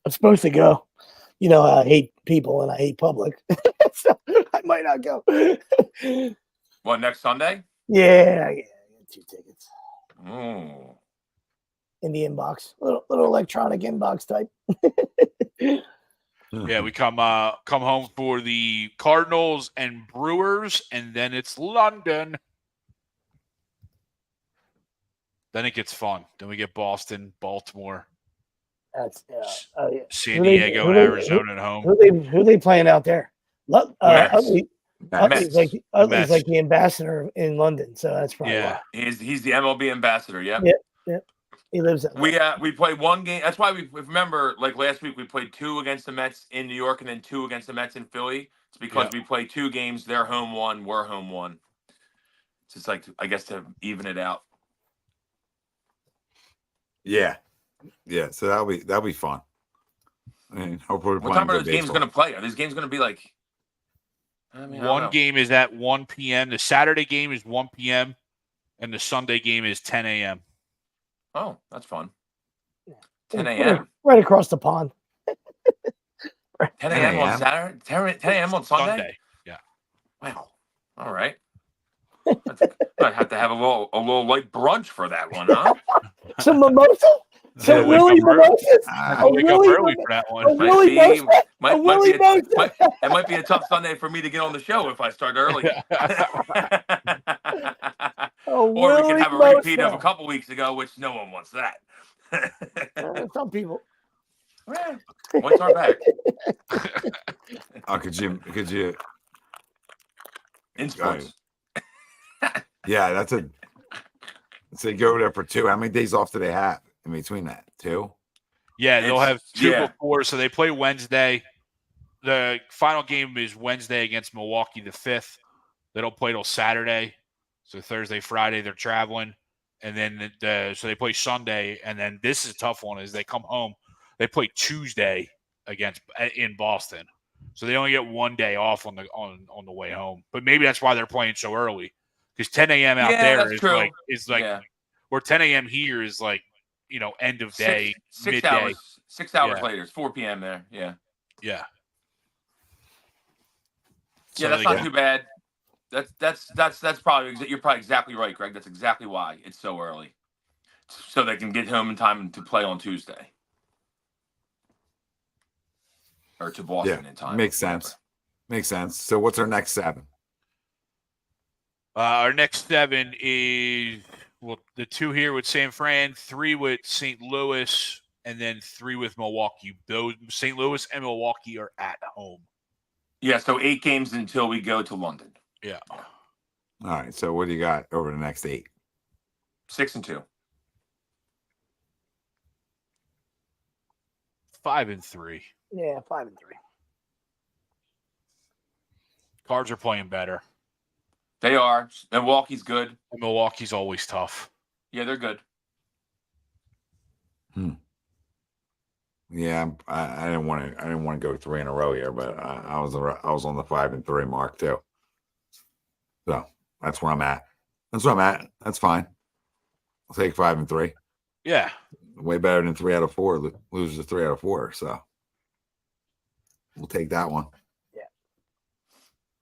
supposed to go. I hate people and I hate public. So I might not go. What, next Sunday? Yeah, I got 2 tickets. Oh. In the inbox. Little electronic inbox type. Yeah, we come home for the Cardinals and Brewers, and then it's London. Then it gets fun. Then we get Boston, Baltimore, San Diego, and Arizona at home. Who they playing out there? Utley's like Mets. the ambassador in London, so that's probably Yeah. why. He's the MLB ambassador. Yeah. He lives in We played one game. That's why we remember, like last week, we played 2 against the Mets in New York and then 2 against the Mets in Philly. It's because we played 2 games. They're home 1, we're home 1. It's just like, I guess, to even it out. Yeah. So that'll be fun. I mean, hopefully, What time are those games going to play? Are these games going to be like? I mean, one game is at 1 p.m. The Saturday game is 1 p.m. and the Sunday game is 10 a.m. Oh, that's fun. 10 a.m. right across the pond. 10 a.m. on Saturday. 10 a.m. on Sunday. Yeah. Wow. All right. I have to have a little light brunch for that one, huh? Some mimosa. Some Willie mimosas. Wake up early for that one. It might be a tough Sunday for me to get on the show if I start early. Or we can have a repeat of a couple weeks ago, which no one wants that. Some people. What's our back? Oh, could you? In sports. Yeah, that's a. So go over there for 2. How many days off do they have in between that? 2? Yeah, they'll have 2 before, so they play Wednesday. The final game is Wednesday against Milwaukee the 5th. They don't play till Saturday. So Thursday, Friday, they're traveling. And then so they play Sunday. And then this is a tough one is they come home. They play Tuesday in Boston. So they only get 1 day off on the way home. But maybe that's why they're playing so early. Because 10 a.m. out there is like where 10 a.m. here is like, end of day, 6 midday. hours. 6 hours later. It's 4 p.m. there. Yeah. Yeah. So that's not too bad. That's probably you're probably exactly right, Greg. That's exactly why it's so early, so they can get home in time to play on Tuesday or to Boston in time. Makes sense. So what's our next 7? Our next 7 is the 2 here with San Fran, 3 with St. Louis, and then 3 with Milwaukee. Those St. Louis and Milwaukee are at home. Yeah, so 8 games until we go to London. Yeah. All right. So what do you got over the next 8? 6-2. 5-3. Yeah, 5-3. Cards are playing better. They are. Milwaukee's good. And Milwaukee's always tough. Yeah, they're good. Yeah, I didn't want to go 3 in a row here, but I was on the 5-3 mark too. So that's where I'm at. That's fine. I'll take 5-3. Yeah, way better than 3 out of 4. Loses to 3 out of 4, so we'll take that one. Yeah.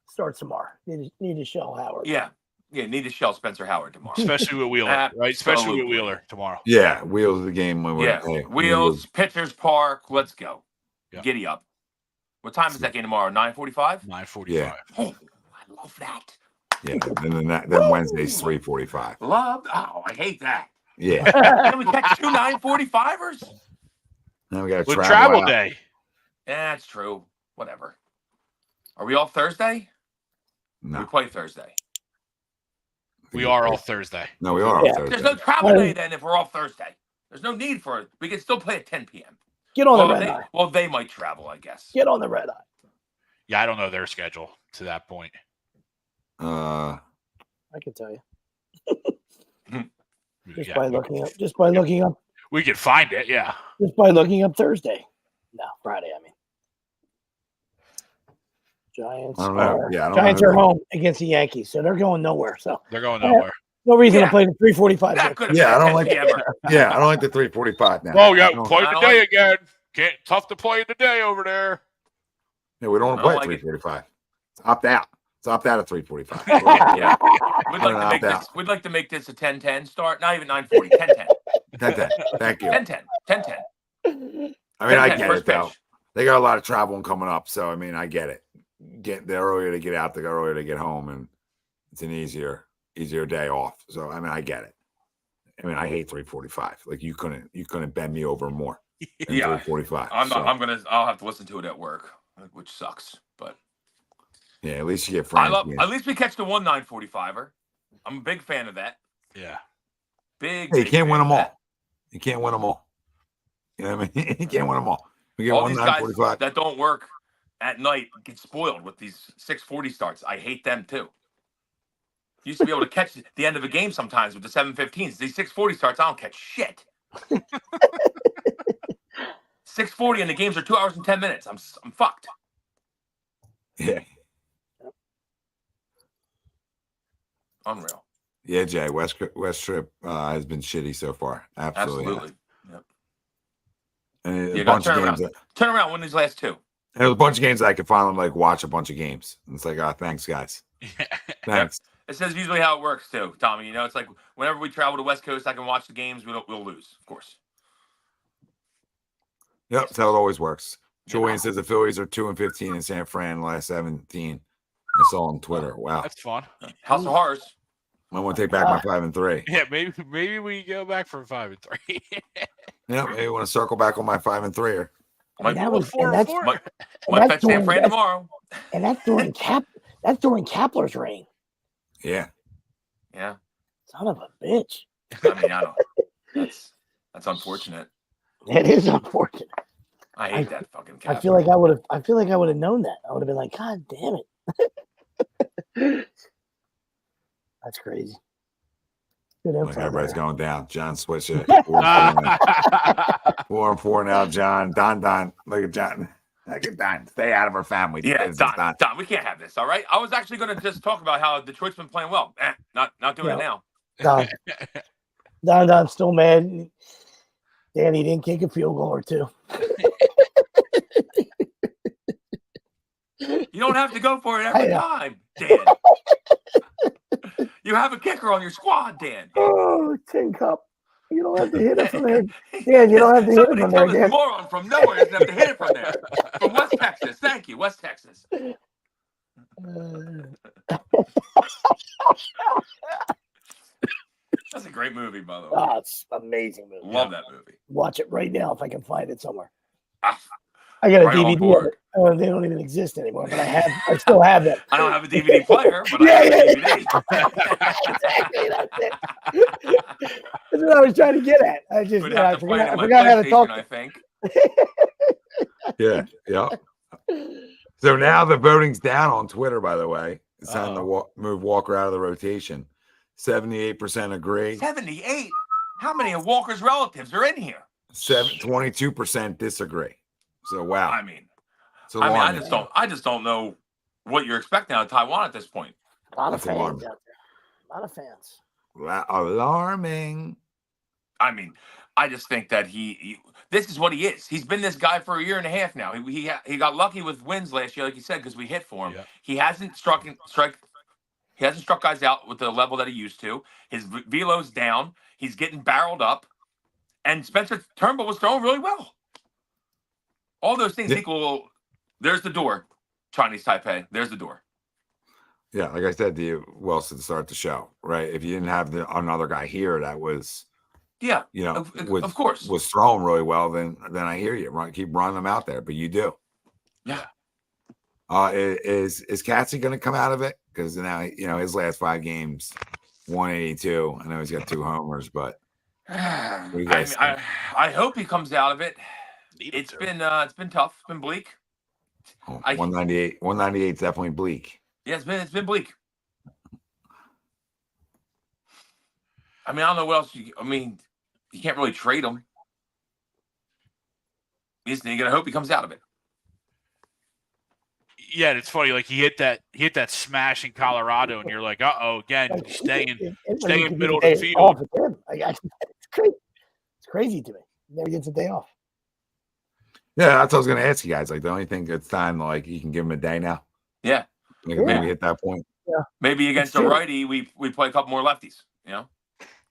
Start tomorrow. Need to shell Howard. Yeah. Need to shell Spencer Howard tomorrow. Especially with Wheeler, right? Especially with Wheeler tomorrow. Yeah, Wheels of the game. Wheels, Pitchers Park. Let's go. Yeah. Giddy up. What time is that game tomorrow? 9:45? 9:45. Yeah. Oh, I love that. Yeah, and then Wednesday's 3:45. I hate that. Yeah. Can we catch 2 9:45ers? Now we got With to travel day. Yeah, that's true. Whatever. Are we off Thursday? No. We play Thursday. We are off Thursday. No, we are off Thursday. There's no travel day then if we're off Thursday. There's no need for it. We can still play at 10 p.m. Get on the red eye. Well, they might travel, I guess. Get on the red eye. Yeah, I don't know their schedule to that point. I can tell you. Just Yeah, by looking up. We could find it, yeah. Just by looking up Thursday. No, Friday, I mean. Giants. I don't know. Yeah, I don't Giants know. are home against the Yankees, so they're going nowhere. So They're going nowhere. no reason to play the 3:45. Yeah, I don't like. Yeah, I don't like the 3:45 now. Oh yeah, No. play the day again. Tough to play the day over there. Yeah, we don't want to play at 3:45. It's opt out. It's opt out at 3:45. Yeah. We'd like to make this a 10-10 start. Not even 9:40. 10-10. 10-10. Thank you. 10-10. 10-10. I mean, I 10-10, get first it though. pitch. They got a lot of traveling coming up, so I mean, I get it. The earlier to get out, the earlier to get home, and it's an easier day off. So I mean, I get it. I mean, I hate 3:45. Like you couldn't bend me over more. Than 3:45. I'll have to listen to it at work, which sucks. But Yeah, at least you get Frank. At least we catch the 945er. I'm a big fan of that. Yeah. Hey, you can't win them all. You can't win them all. You know what I mean? You can't win them all. We get all one these guys 945 that don't work at night get spoiled with these 640 starts. I hate them too. Used to be able to catch the end of a game sometimes with the 715s. These 640 starts, I don't catch shit. 640 and the games are 2 hours and 10 minutes. I'm fucked. Yeah. Unreal. Yeah, Jay. West Trip has been shitty so far. Absolutely. Yep. And You a bunch of turn games. around. Turn around. Win these last two. There was a bunch of games that I could finally watch a bunch of games. And it's like, oh, thanks, guys. Thanks. It says usually how it works too, Tommy. You know, it's like whenever we travel to West Coast, I can watch the games. We'll lose, of course. Yep, that's how it always works. Julian says the Phillies are 2-15 in San Fran in the last 17. I saw on Twitter. Wow. That's fun. House of Horrors. I want to take back my 5-3. Yeah, maybe we go back from 5-3. Yeah, maybe want to circle back on my 5-3. Might That's fetch San Fran tomorrow. And that's during Kapler's reign. Yeah. Yeah. Son of a bitch. I mean, I don't. That's unfortunate. It is unfortunate. I hate that fucking Kapler. I feel like I would have known that. I would have been like, God damn it. That's crazy. Good info. Like everybody's there. going down. John Swisher. 4-4 now, John. Don. Look at John. Look at Don. Stay out of our family. Yeah, Don, we can't have this, all right? I was actually going to just talk about how Detroit's been playing well. Not doing it now. Don's still mad. Danny didn't kick a field goal or two. You don't have to go for it every time, Dan. You have a kicker on your squad, Dan. Oh, tin cup. You don't have to hit it from there. Dan, you don't have to hit it from there, Dan. Moron from nowhere doesn't have to hit it from there. From West Texas. Thank you, West Texas. That's a great movie, by the way. Oh, it's an amazing movie. Love that movie. Watch it right now if I can find it somewhere. Ah, I got a right on DVD. board. They don't even exist anymore, but I still have that. I don't have a DVD player, but I have a DVD. Exactly, that's it. That's what I was trying to get at. I just Would have I to play it forgot, on I my forgot how to talk. PlayStation, I think. Yeah. So now the voting's down on Twitter, by the way. It's time to move Walker out of the rotation. 78% agree. 78? How many of Walker's relatives are in here? 22% disagree. So wow. I mean, I just don't know what you're expecting out of Taiwan at this point. A lot of That's fans alarming. out there. A lot of fans. Alarming. I mean, I just think that this is what he is. He's been this guy for a year and a half now. He got lucky with wins last year, like you said, because we hit for him. Yeah. He hasn't struck guys out with the level that he used to. His velo's down. He's getting barreled up. And Spencer Turnbull was throwing really well. All those things equal. There's the door, Chinese Taipei. There's the door. Yeah, like I said to you, Wilson, to start the show, right? If you didn't have another guy here that was, of course, was throwing really well, then I hear you. Keep running them out there, but you do. Yeah. Is Katzy going to come out of it? Because now his last 5 games, 182. I know he's got 2 homers, but I hope he comes out of it. It's been tough. It's been bleak. 198. 198 is definitely bleak. Yeah, it's been bleak. I mean, I don't know what else. You can't really trade him. You gotta hope he comes out of it. Yeah, it's funny. Like he hit that smash in Colorado, and you're like, again, staying middle of the field. It's crazy. It's crazy to me. He never gets a day off. Yeah, that's what I was going to ask you guys. Like, the only thing it's time, like, you can give him a day now. Yeah. Maybe hit that point. Yeah. Maybe against a righty, we play a couple more lefties.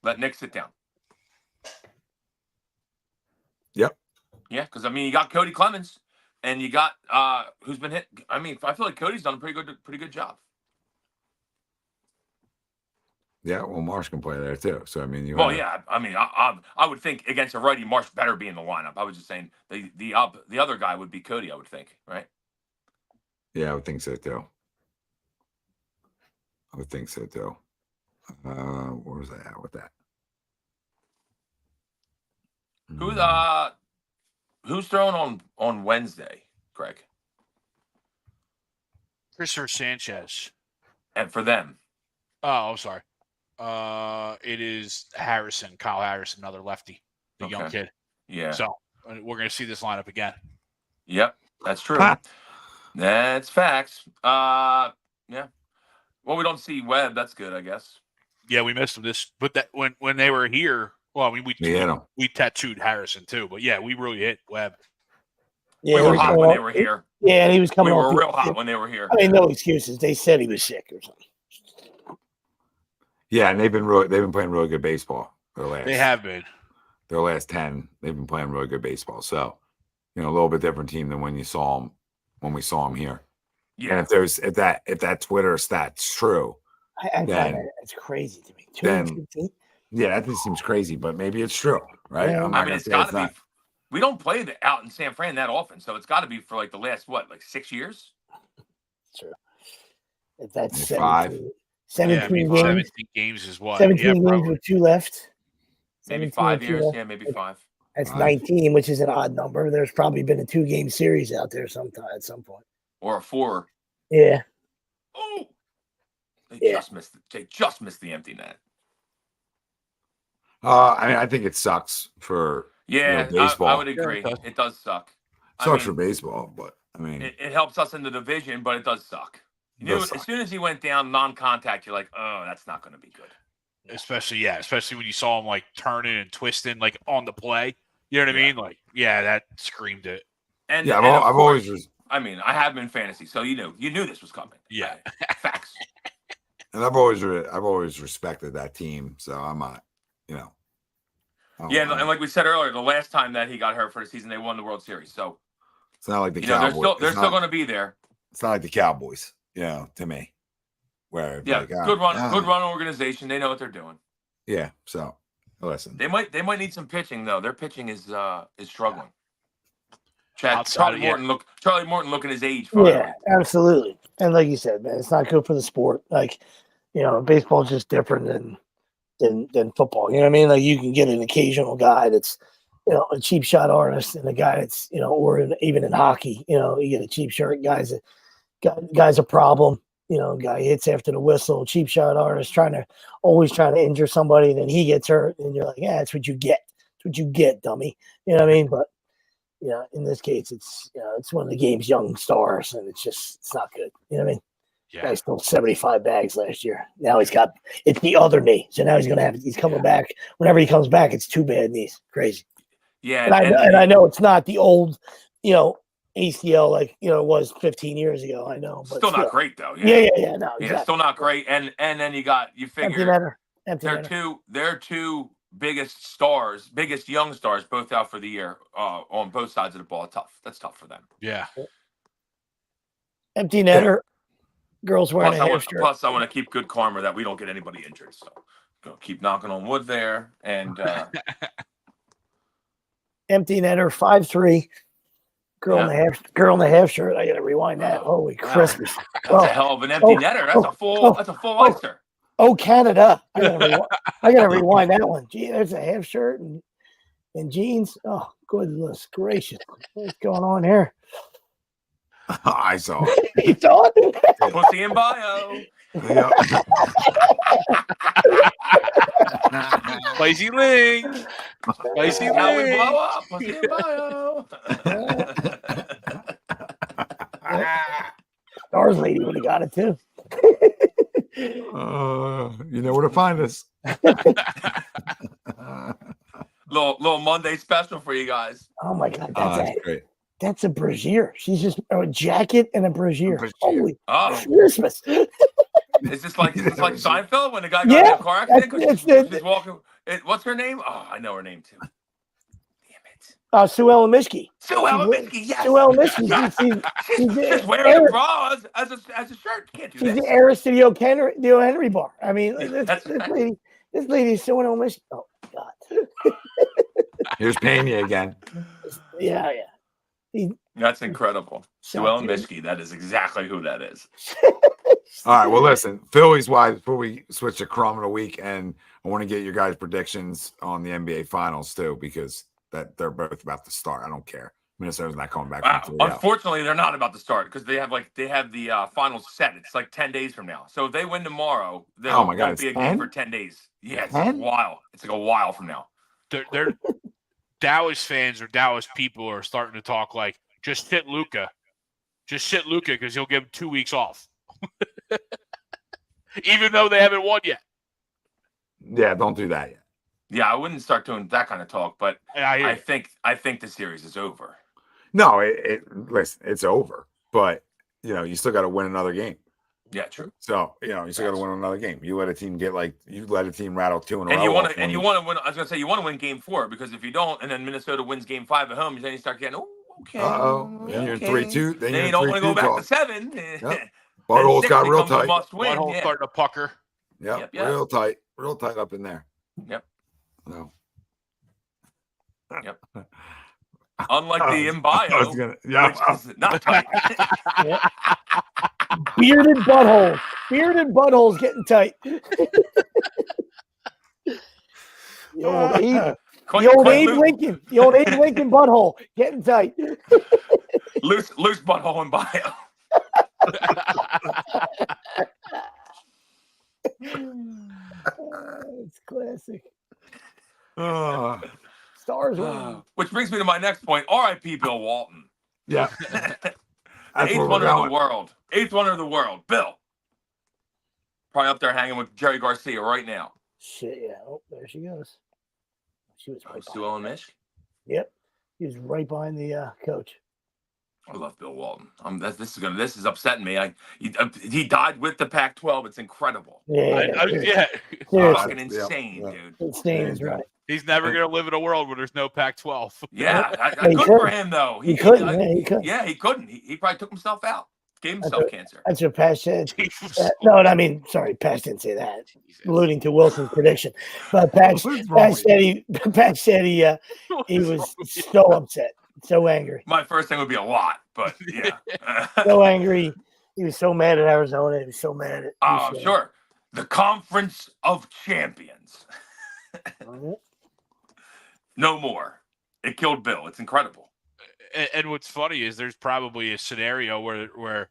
Let Nick sit down. Yep. Yeah, because you got Cody Clemens, and you got who's been hit. I feel like Cody's done a pretty good job. Yeah, well, Marsh can play there too. So I would think against a righty, Marsh better be in the lineup. I was just saying the other guy would be Cody. I would think, right? Yeah, I would think so too. I would think so too. Where was I at with that? Who's throwing on Wednesday, Greg? Christopher Sanchez. And for them, Oh, I'm sorry. It is Harrison, Kyle Harrison, another lefty, the young kid. yeah. So we're going to see this lineup again. Yep, that's true. That's facts. Yeah. Well, we don't see Webb. That's good, I guess. Yeah, we missed him. But that when they were here, well, I mean, we tattooed Harrison too. But yeah, we really hit Webb. Yeah, we were hot when they were here. Yeah, and he was coming. We were real hot when they were here. I mean, no excuses. They said he was sick or something. Yeah, and they've been playing really good baseball. They have been. Their last 10, they've been playing really good baseball. So, a little bit different team than when we saw them here. Yeah. And if that Twitter stat's true, I find that's crazy to me. 215? Yeah, that seems crazy, but maybe it's true, right? Yeah. I mean, it's got to be. We don't play out in San Fran that often, so it's got to be for like the last 6 years. True. If that's 17 games. 17 games is what? 17 games with 2 left. Maybe 5 years. Yeah, maybe 5. That's 19, which is an odd number. There's probably been a 2-game series out there sometime at some point. Or a 4. Yeah. Oh. They just missed the empty net. I mean, I think it sucks for baseball. I would agree. It does suck. Sucks for baseball, but I mean, it helps us in the division, but it does suck. As soon as he went down non-contact, you're like, oh, that's not going to be good. Especially when you saw him turning and twisting on the play. You know what I mean? That screamed it. And I've always. always. I mean, I have him in fantasy, so you knew this was coming. Yeah, facts. And I've always respected that team, so I'm not, and like we said earlier, the last time that he got hurt for the season, they won the World Series. So it's not like the Cowboys. They're still going to be there. It's not like the Cowboys, to me. Where good run organization. They know what they're doing. Yeah. So listen, they might need some pitching though. Their pitching is struggling. Charlie Morton looking his age. Finally. Yeah, absolutely. And like you said, man, it's not good for the sport. Baseball is just different than football. You know what I mean? You can get an occasional guy that's, a cheap shot artist, and a guy that's, or even in hockey, you get a cheap shot guy's a problem. Guy hits after the whistle, cheap shot artist always trying to injure somebody, and then he gets hurt, and you're like, yeah, that's what you get. That's what you get, dummy. You know what I mean? But in this case, it's it's one of the game's young stars, and it's not good. You know what I mean? Yeah. Guy stole 75 bags last year. Now it's the other knee. So now he's coming back. Whenever he comes back, it's 2 bad knees. Crazy. Yeah. And I know it's not the old, ACL like it was 15 years ago. I know, but still not great though. Yeah. No, exactly. Yeah, still not great. And then you figure their two biggest young stars, both out for the year on both sides of the ball. That's tough for them. Yeah. Empty netter. Girls wearing a half shirt. Plus, I want to keep good karma that we don't get anybody injured. So keep knocking on wood there. And empty netter 5'3". Girl in the half shirt. I gotta rewind that. Holy Christmas! That's a hell of an empty netter. That's a full oyster. Oh, Canada! I gotta rewind that one. Gee, there's a half shirt and jeans. Oh, goodness gracious! What's going on here? I saw it. You saw it? Pussy in bio. Spicy link. Spicy link. How we blow up. Pussy in bio. Stars lady would have got it too. You know where to find us. little Monday special for you guys. Oh my God, that's great. That's a brassiere. She's just a jacket and a brassiere. Holy Oh. Christmas. Is this like Seinfeld when the guy got in a car accident? She's walking. What's her name? Oh, I know her name too. Damn it. Sue Ellen Mischke. Sue Ellen Mischke, yes. Sue Ellen Mischke. She's wearing a bra as a shirt. Can't do she's that. the heiress to the O'Henry bar. I mean, this lady is Sue Ellen Mischke. Oh God. Here's Pena again. Yeah. That's incredible. Sue Ellen Mischke. That is exactly who that is. All right. Well, listen, Phillies wise, before we switch to Crumb of the week, and I want to get your guys' predictions on the NBA Finals too, because they're both about to start. I don't care. Minnesota's not coming back from 3-0. Unfortunately, they're not about to start because they have the finals set. It's like 10 days from now. So if they win tomorrow, there won't be a game for 10 days. Yeah, it's a while. It's like a while from now. They're Dallas fans or Dallas people are starting to talk like, just sit Luka. Just sit Luka because he'll give him 2 weeks off. Even though they haven't won yet. Yeah, don't do that yet. Yeah, I wouldn't start doing that kind of talk, but I think the series is over. No, listen, it's over. But you still got to win another game. Yeah, true. So you still got to win another game. You let a team rattle 2 in a row. And you want to win. I was gonna say you want to win Game 4 because if you don't, and then Minnesota wins Game 5 at home, then you start getting okay. Then you're 3-2. Then you don't want to go back to 7. Yep. Butthole's got real tight. Butthole's starting to pucker. Yep. Real tight up in there. Yep. No. Yep. Unlike the Imbayo, which is not tight. Bearded buttholes getting tight. The old Abe Lincoln butthole getting tight. Loose butthole in bio. It's classic. Stars. Which brings me to my next point. R.I.P. Bill Walton. Yeah. Eighth wonder of the world. Eighth wonder of the world. Bill. Probably up there hanging with Jerry Garcia right now. Shit, yeah. Oh, there she goes. She was right Sue Ellen Mish? Yep. He was right behind the coach. I love Bill Walton. This is upsetting me. He died with the Pac-12. It's incredible. Yeah. Fucking insane, dude. Insane, right. He's never going to live in a world where there's no Pac-12. Yeah, good for him though. He couldn't. He couldn't. Yeah, he couldn't. He probably took himself out. Gave himself cancer. That's what Pat said. Pat didn't say that. Alluding to Wilson's prediction, but Pat said he was so upset, so angry. My first thing would be a lot, but yeah, so angry. He was so mad at Arizona. He was so mad at. Oh, sure. The Conference of Champions. No more. It killed Bill. It's incredible. And what's funny is there's probably a scenario where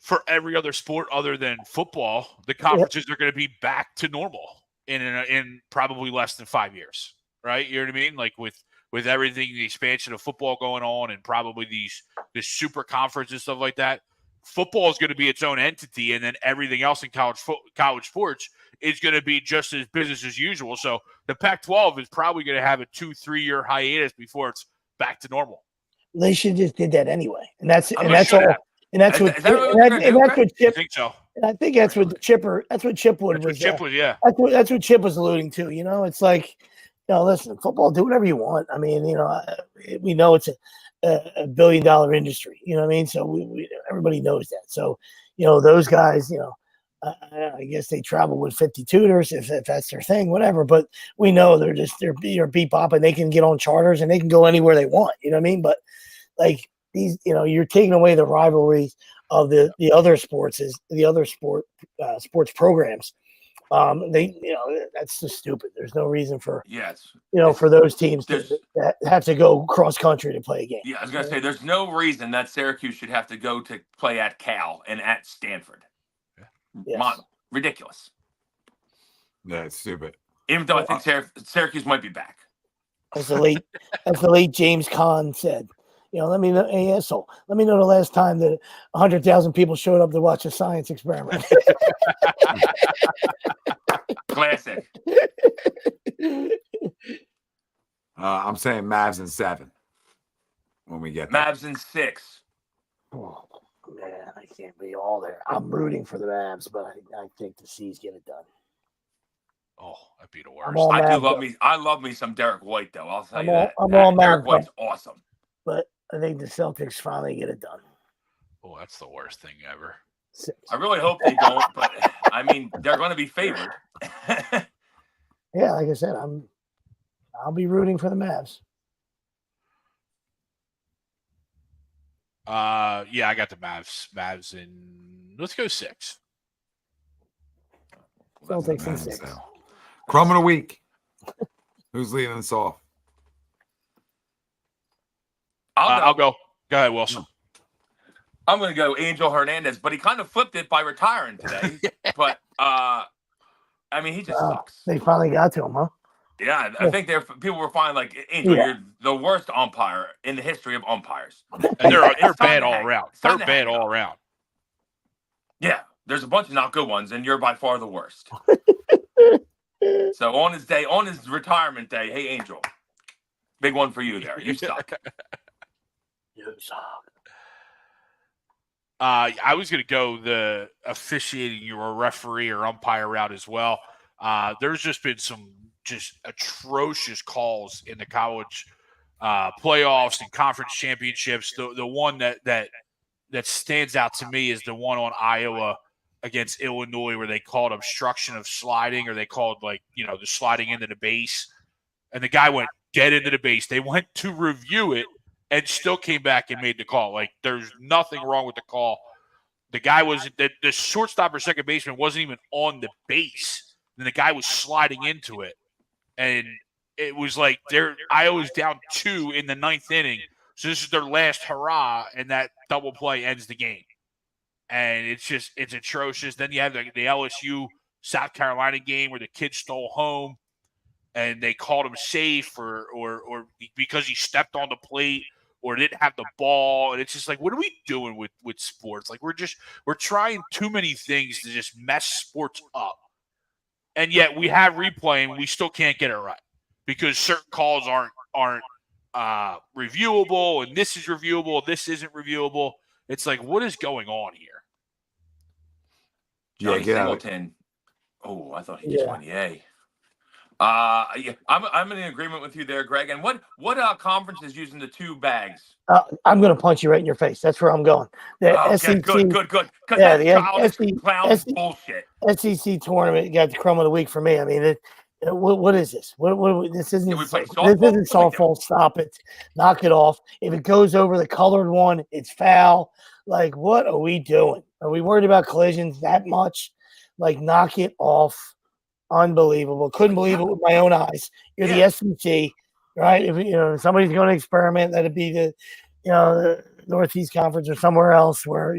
for every other sport other than football, the conferences are going to be back to normal in probably less than 5 years, right? You know what I mean? Like with everything, the expansion of football going on, and probably this super conference and stuff like that. Football is going to be its own entity, and then everything else in college sports is going to be just as business as usual. So the Pac-12 is probably going to have a 2-3 year hiatus before it's back to normal. They should just did that anyway, and that's all. And that's what Chip. I think so. And I think that's what Chipwood was. Yeah. That's what Chip was alluding to. It's like, listen, football, do whatever you want. I mean, we know it's a $1 billion industry. You know what I mean? So everybody knows that. So, those guys, I guess they travel with 50 tutors if that's their thing, whatever. But we know they're bebop, and they can get on charters and they can go anywhere they want. You know what I mean? But like these, you're taking away the rivalries of the other sports, sports programs. That's just stupid. There's no reason for for those teams to have to go cross country to play a game. Yeah, I was gonna say there's no reason that Syracuse should have to go to play at Cal and at Stanford. Yes. Ridiculous. Yeah, it's stupid. Even though I think Syracuse might be back. As the late James Caan said, let me know, hey, asshole, let me know the last time that 100,000 people showed up to watch a science experiment. Classic. I'm saying Mavs in 7 when we get there. Mavs in 6. Oh, man, I can't be all there. I'm rooting for the Mavs, but I think the C's get it done. Oh, that'd be the worst. I love me some Derek White, though. I'll tell you that. Derek White's awesome. But I think the Celtics finally get it done. Oh, that's the worst thing ever. 6. I really hope they don't, but I mean, they're going to be favored. Yeah, like I said, I'll be rooting for the Mavs. Yeah, I got the Mavs. Mavs in. Let's go 6. Celtics in Mavs 6. now. Crumb of the week. Who's leading us off? I'll go. Go ahead, Wilson. I'm going to go Angel Hernandez, but he kind of flipped it by retiring today. But I mean, he just sucks. They finally got to him, huh? Yeah, I think people were fine. Like, Angel, you're the worst umpire in the history of umpires. And they're It's bad time to all hang. around. It's time They're to bad hang all up. around. Yeah, there's a bunch of not good ones, and you're by far the worst. So on his retirement day, hey, Angel, big one for you there. You suck. You suck. I was going to go the officiating or referee or umpire route as well. There's just been some just atrocious calls in the college playoffs and conference championships. The one that stands out to me is the one on Iowa against Illinois where they called obstruction of sliding, or they called the sliding into the base, and the guy went dead into the base. They went to review it and still came back and made the call. Like, there's nothing wrong with the call. The guy the shortstop or second baseman wasn't even on the base. And the guy was sliding into it. And it was like Iowa's down 2 in the 9th inning. So this is their last hurrah, and that double play ends the game. And it's atrocious. Then you have the LSU South Carolina game where the kid stole home and they called him safe or because he stepped on the plate or didn't have the ball. And it's just like, what are we doing with sports? Like, we're trying too many things to just mess sports up. And yet we have replay and we still can't get it right because certain calls aren't reviewable, and this is reviewable, this isn't reviewable. It's like, what is going on here? Johnny Singleton. Oh, I thought he just won the A. Yeah, I'm in agreement with you there, Greg. And what conference is using the 2 bags? I'm going to punch you right in your face. That's where I'm going. The SEC, good. Because that's childish clown bullshit. SEC tournament got the crumb of the week for me. I mean, what is this? What this isn't. This isn't softball. Stop it. Knock it off. If it goes over the colored one, it's foul. Like, what are we doing? Are we worried about collisions that much? Like, knock it off. Unbelievable. Couldn't believe it with my own eyes. You're the SEC, right? If somebody's going to experiment, let it be the Northeast Conference or somewhere else where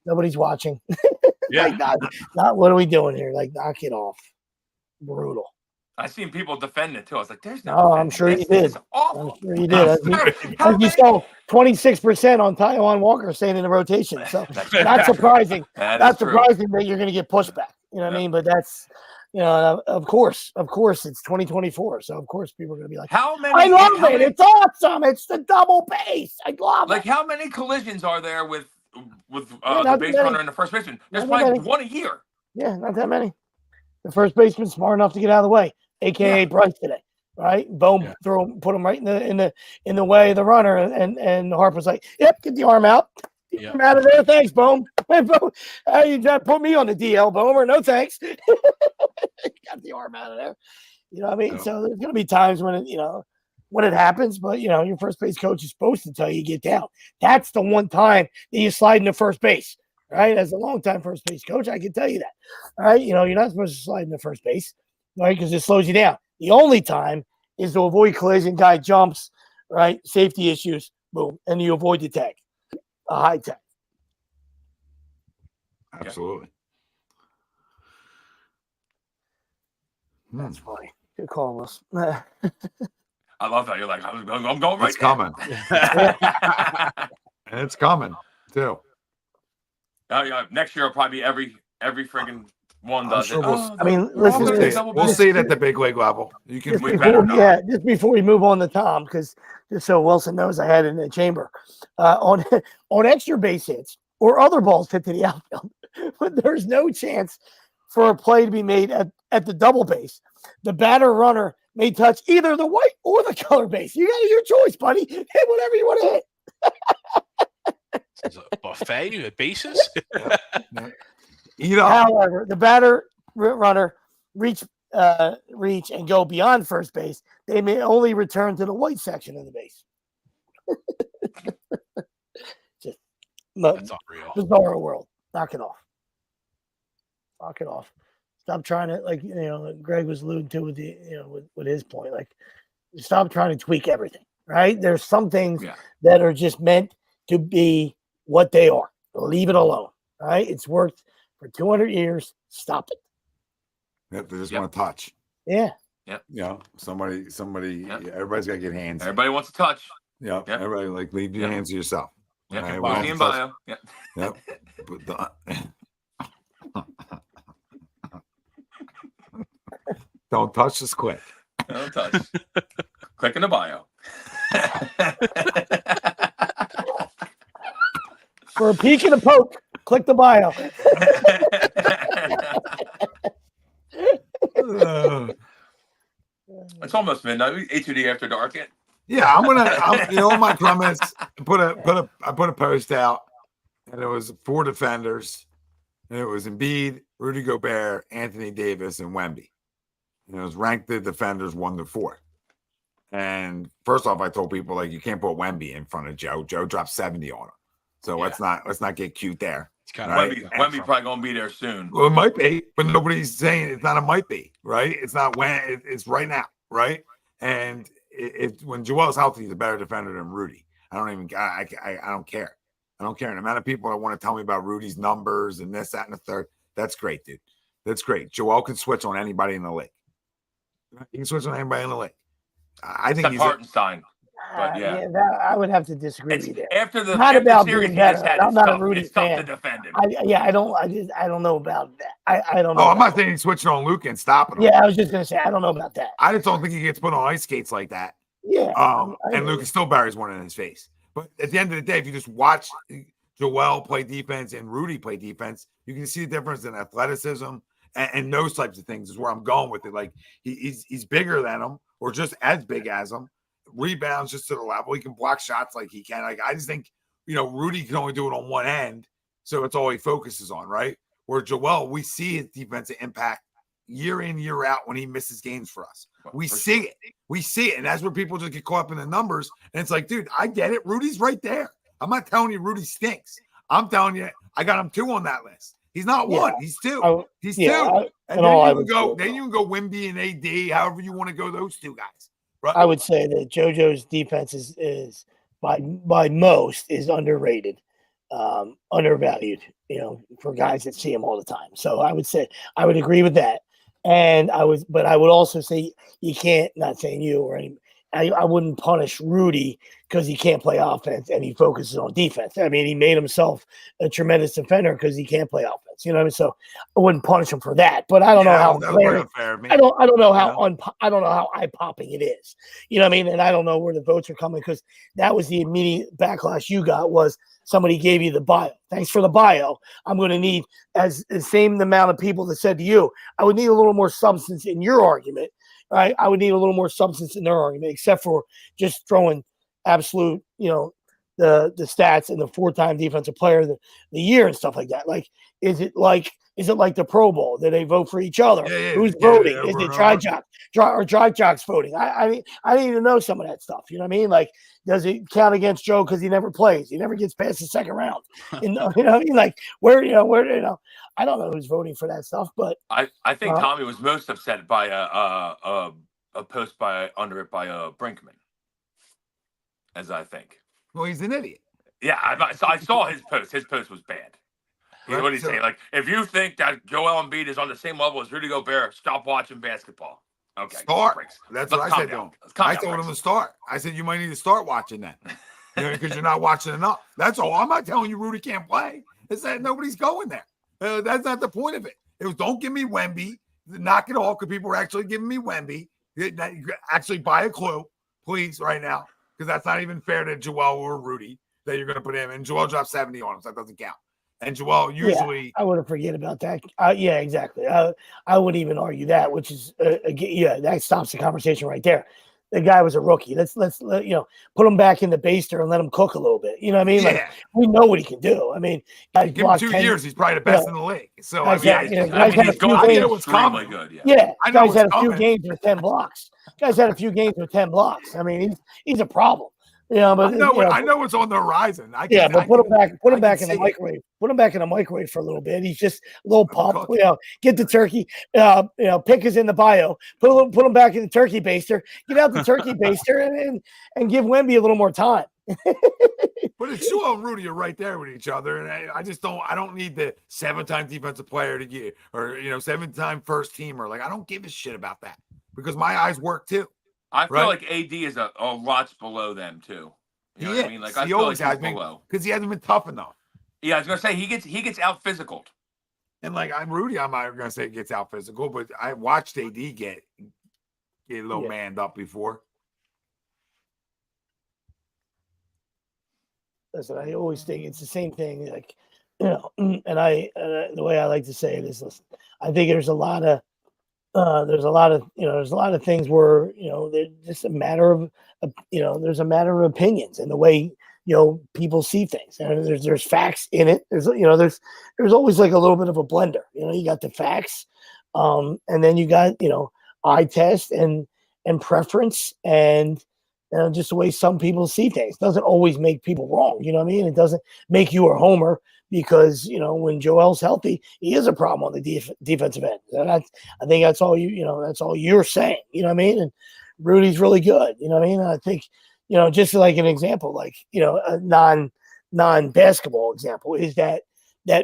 nobody's watching. Yeah. Like, not what are we doing here? Like, knock it off. Brutal. I've seen people defend it too. I was like, "There's no." Oh, I'm sure you did. I'm sure you did. As you saw, 26% on Taijuan Walker staying in the rotation. So not surprising. Not surprising that you're going to get pushback. You know what I mean? But that's. Of course, it's 2024, so of course people are going to be like, I love it. It's awesome. It's the double base. I love it. Like, how many collisions are there with the base runner and the first baseman? There's probably one a year. Yeah, not that many. The first baseman's smart enough to get out of the way, aka Bryce today, right? Boom, put him right in the way of the runner, and Harper's like, "Yep, get the arm out." I'm out of there. Thanks, Boom. You put me on the DL, Boomer. No thanks. Got the arm out of there. You know what I mean? So there's going to be times when it happens, but your first base coach is supposed to tell you get down. That's the one time that you slide into first base, right? As a longtime first base coach, I can tell you that. All right, you're not supposed to slide into first base, right? Because it slows you down. The only time is to avoid collision. Guy jumps, right? Safety issues, boom, and you avoid the tag. A high tech. Absolutely. That's funny. Good call, Wilson. I love that. You're like, I'm going right. It's coming. And it's coming too. Next year will probably be every friggin' one does sure listen. We'll see it at the big league level. You can just before we move on to Tom, because just so Wilson knows, I had it in the chamber on extra base hits or other balls hit to the outfield. But there's no chance for a play to be made at the double base. The batter runner may touch either the white or the color base. You got your choice, buddy. Hit whatever you want to hit. It's a buffet at bases. However, the batter runner reach and go beyond first base. They may only return to the white section of the base. Just That's unreal. Bizarro world. Knock it off. Knock it off. Stop trying to, like, Greg was alluding to with with his point. Like, stop trying to tweak everything, right? There's some things that are just meant to be what they are. Leave it alone, right? It's worked for 200 years. Stop it. Yep, they just want to touch. Yeah. Yep. Somebody. Everybody's got to get hands. Everybody wants to touch. Yep. Everybody, like, leave your hands to yourself. Yep. Right, See in bio. Yep. Yep. Don't touch this quick. Don't touch. Click in the bio. For a peek and a poke, click the bio. It's almost midnight. A2D after dark yet? Yeah, I'm my comments. I put a post out, and it was 4 defenders, and it was Embiid, Rudy Gobert, Anthony Davis, and Wemby. And it was ranked the defenders 1 to 4. And first off, I told people, like, you can't put Wemby in front of Joe. Joe dropped 70 on him, so let's not get cute there. It's kind of Wemby probably gonna be there soon. Well, it might be, but nobody's saying it's not a might be, right? It's not when, it's right now, right? And when Joel's healthy, he's a better defender than Rudy. I don't care. I don't care. And the amount of people that want to tell me about Rudy's numbers and this, that, and the third, that's great, dude. That's great. Joel can switch on anybody in the league. He can switch on anybody in the league. I think he's Hartenstein. But I would have to disagree with you there. After the not after about series, being better. I'm not a Rudy it's tough fan. to defend him. I don't know about that. I don't know. Oh, I'm not saying he's switching on Luka and stopping him. Yeah, I was just gonna say I don't know about that. I just don't think he gets put on ice skates like that. Yeah. And Luka still buries one in his face. But at the end of the day, if you just watch Joel play defense and Rudy play defense, you can see the difference in athleticism and those types of things is where I'm going with it. Like he's bigger than him or just as big as him. Rebounds just to the level. He can block shots like he can. Like I just think, Rudy can only do it on one end. So it's all he focuses on, right? Where Joel, we see his defensive impact year in, year out when he misses games for us. We see it. We see it. And that's where people just get caught up in the numbers. And it's like, dude, I get it. Rudy's right there. I'm not telling you Rudy stinks. I'm telling you, I got him 2 on that list. He's not 1. He's 2. He's 2. And then you can go Wemby and AD, however you want to go those 2 guys. Right? I would say that JoJo's defense is by most is underrated, undervalued, for guys that see him all the time. So I would say I would agree with that. And I would also say you can't, not saying you or any, I wouldn't punish Rudy because he can't play offense and he focuses on defense. I mean, he made himself a tremendous defender because he can't play offense. You know what I mean? So I wouldn't punish him for that. But I don't know how I don't know how eye popping it is. You know what I mean? And I don't know where the votes are coming because that was the immediate backlash you got was somebody gave you the bio. Thanks for the bio. I'm going to need as the same amount of people that said to you, I would need a little more substance in your argument. Right? I would need a little more substance in their argument, except for just throwing absolute, the stats and the 4-time defensive player of the year and stuff like that. Like, is it like the Pro Bowl? Do they vote for each other? Who's voting? Is it Drive Jocks voting? I mean, I need to know some of that stuff. You know what I mean? Like, does it count against Joe because he never plays? He never gets past the second round. Like where I don't know who's voting for that stuff, but I think Tommy was most upset by a post under it by Brinkman, as I think. Well, he's an idiot. Yeah, I saw his post. His post was bad. What did he say? Like, if you think that Joel Embiid is on the same level as Rudy Gobert, stop watching basketball. Okay. Start. That's what I said to him. I told him to start. I said, you might need to start watching that. Because you're not watching enough. That's all. I'm not telling you Rudy can't play. It's that nobody's going there. That's not the point of it. It was don't give me Wemby. Knock it off because people are actually giving me Wemby. Actually buy a clue, please, right now. Because that's not even fair to Joel or Rudy that you're going to put him. And Joel dropped 70 on him, so that doesn't count. And Joel usually... I wouldn't forget about that. Yeah, exactly. I wouldn't even argue that, which is, that stops the conversation right there. The guy was a rookie. Let's put him back in the baster and let him cook a little bit. You know what I mean? Yeah. Like, we know what he can do. I mean, give him 2 years. He's probably the best in the league. So, guys had a few games with 10 blocks. Guys had a few games with 10 blocks. I mean, he's a problem. Yeah, but I know it's on the horizon. but put him back. Put him back in the see it. microwave. Put him back in the microwave for a little bit. He's just a little pumped. cooking. Get the turkey. Pick is in the bio. Put him back in the turkey baster. Get out the turkey baster and give Wemby a little more time. But it's Joel and Rudy are right there with each other, and I just don't. I don't need the 7-time defensive player to get, or 7-time first teamer. Like, I don't give a shit about that because my eyes work too. I feel like AD is a lot below them too. You know what I mean? Like, I feel like he's below because he hasn't been tough enough. Yeah, I was gonna say he gets out physical. And like I'm Rudy, I'm not gonna say gets out physical, but I watched AD get a little manned up before. Listen, I always think it's the same thing. Like, and the way I like to say it is, listen, I think there's a lot of things where they're just a matter of there's a matter of opinions and the way people see things, and there's facts in it. There's always like a little bit of a blender. You got the facts, and then you got eye test and preference and just the way some people see things. Doesn't always make people wrong. You know what I mean? It doesn't make you a homer because when Joel's healthy, he is a problem on the defensive end. And I think that's all that's all you're saying. You know what I mean? And Rudy's really good. You know what I mean? And I think just like an example, like a non-basketball example is that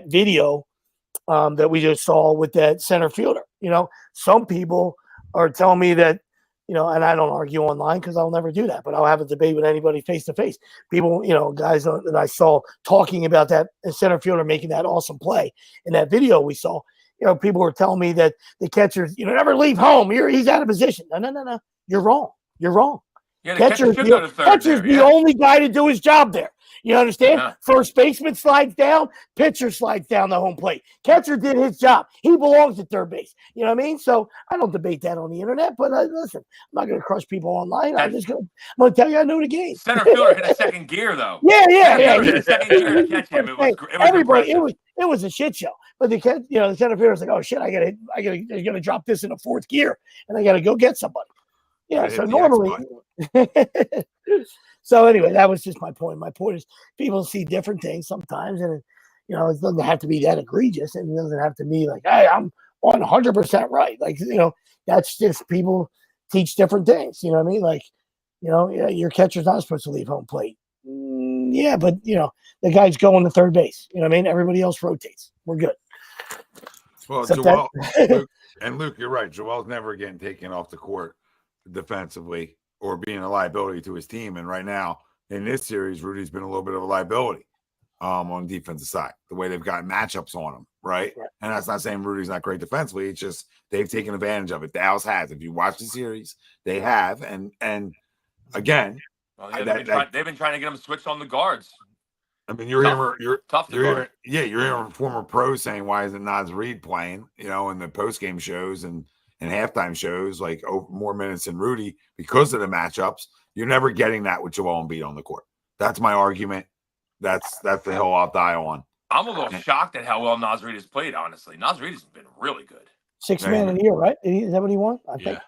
video that we just saw with that center fielder. Some people are telling me that. And I don't argue online because I'll never do that, but I'll have a debate with anybody face to face. People, guys that I saw talking about that center fielder making that awesome play in that video we saw. People were telling me that the catchers, never leave home. He's out of position. No. You're wrong. Yeah, Catcher's the only guy to do his job there. You understand? Yeah. First baseman slides down, pitcher slides down the home plate. Catcher did his job. He belongs at third base. You know what I mean? So I don't debate that on the internet, but listen, I'm not going to crush people online. I'm going to tell you I know the game. Center fielder hit a second gear though. Yeah. Hit a second gear to catch him. It was a shit show. But the center fielder's like, oh shit, I gotta drop this in a fourth gear, and I gotta go get somebody. Yeah. So normally. So anyway, that was just my point. My point is people see different things sometimes, and it doesn't have to be that egregious, and it doesn't have to be like, hey, I'm 100% right. Like that's just people teach different things. You know what I mean? Like your catcher's not supposed to leave home plate. Yeah, but the guy's going to third base. You know what I mean? Everybody else rotates. We're good. Well, Luke, you're right. Joel's never getting taken off the court defensively or being a liability to his team. And right now in this series, Rudy's been a little bit of a liability on the defensive side, the way they've got matchups on him. Right. And that's not saying Rudy's not great defensively. It's just they've taken advantage of it. Dallas has. If you watch the series, they have. And again, they've been trying to get him switched on the guards. I mean, you're hearing former pros saying, why isn't Naz Reid playing, in the postgame shows and halftime shows, like more minutes than Rudy because of the matchups. You're never getting that with Joel Embiid on the court. That's my argument. That's the hill I'll die on. I'm a little shocked at how well Naz Reid has played, honestly. Naz Reid has been really good. 6th man of the year, right? Is that what he won? I think.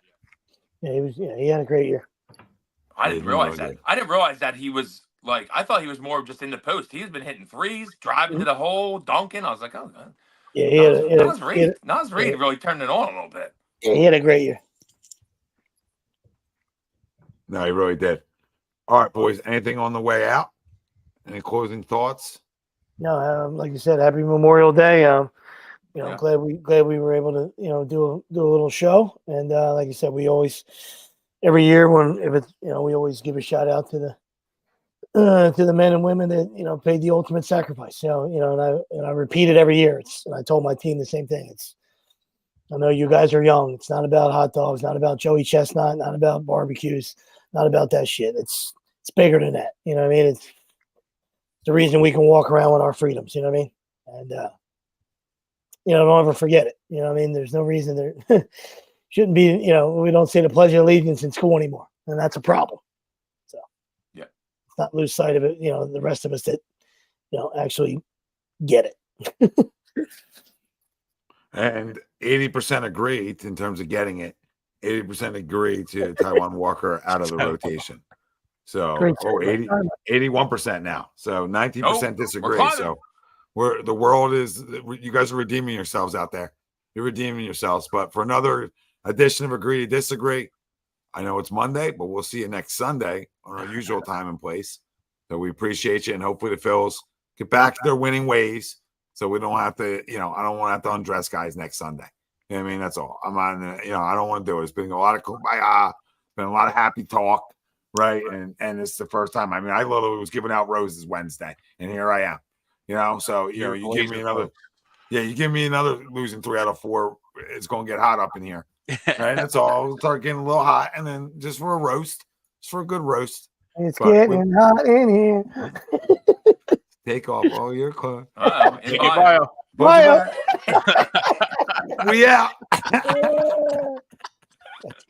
Yeah, he had a great year. I didn't realize that. I didn't realize that he was like, I thought he was more just in the post. He's been hitting threes, driving to the hole, dunking. I was like, oh, God. Yeah, Naz Reid really turned it on a little bit. Yeah, he had a great year. No, he really did. All right, boys. Anything on the way out? Any closing thoughts? No, like you said, happy Memorial Day. Glad we were able to do a little show. And like you said, we always every year we always give a shout out to the men and women that paid the ultimate sacrifice. And I repeat it every year. And I told my team the same thing. I know you guys are young. It's not about hot dogs, not about Joey Chestnut, not about barbecues, not about that shit. It's bigger than that. You know what I mean? It's the reason we can walk around with our freedoms. You know what I mean? And don't ever forget it. You know what I mean? There's no reason there shouldn't be. We don't say the Pledge of Allegiance in school anymore, and that's a problem. So yeah, let's not lose sight of it. The rest of us that actually get it. And 80% agree in terms of getting it. 80% agree to Taijuan Walker out of the rotation. So Great 81% now. So 19% disagree. climbing. So the world is, you guys are redeeming yourselves out there. You're redeeming yourselves. But for another edition of Agree to Disagree, I know it's Monday, but we'll see you next Sunday on our usual time and place. So we appreciate you, and hopefully the Phils get back to their winning ways, so we don't have to, I don't want to have to undress guys next Sunday. You know what I mean? That's all. I'm on, I don't want to do it. It's been a lot of kumbaya, been a lot of happy talk, right? And it's the first time. I mean, I literally was giving out roses Wednesday, and here I am. So you give me another. Yeah, you give me another losing 3 out of 4. It's going to get hot up in here. Right? That's all. We'll start getting a little hot. And then just for a roast, just for a good roast. It's getting hot in here. Take off all your clothes. In bio. Bio. We out. That's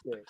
great.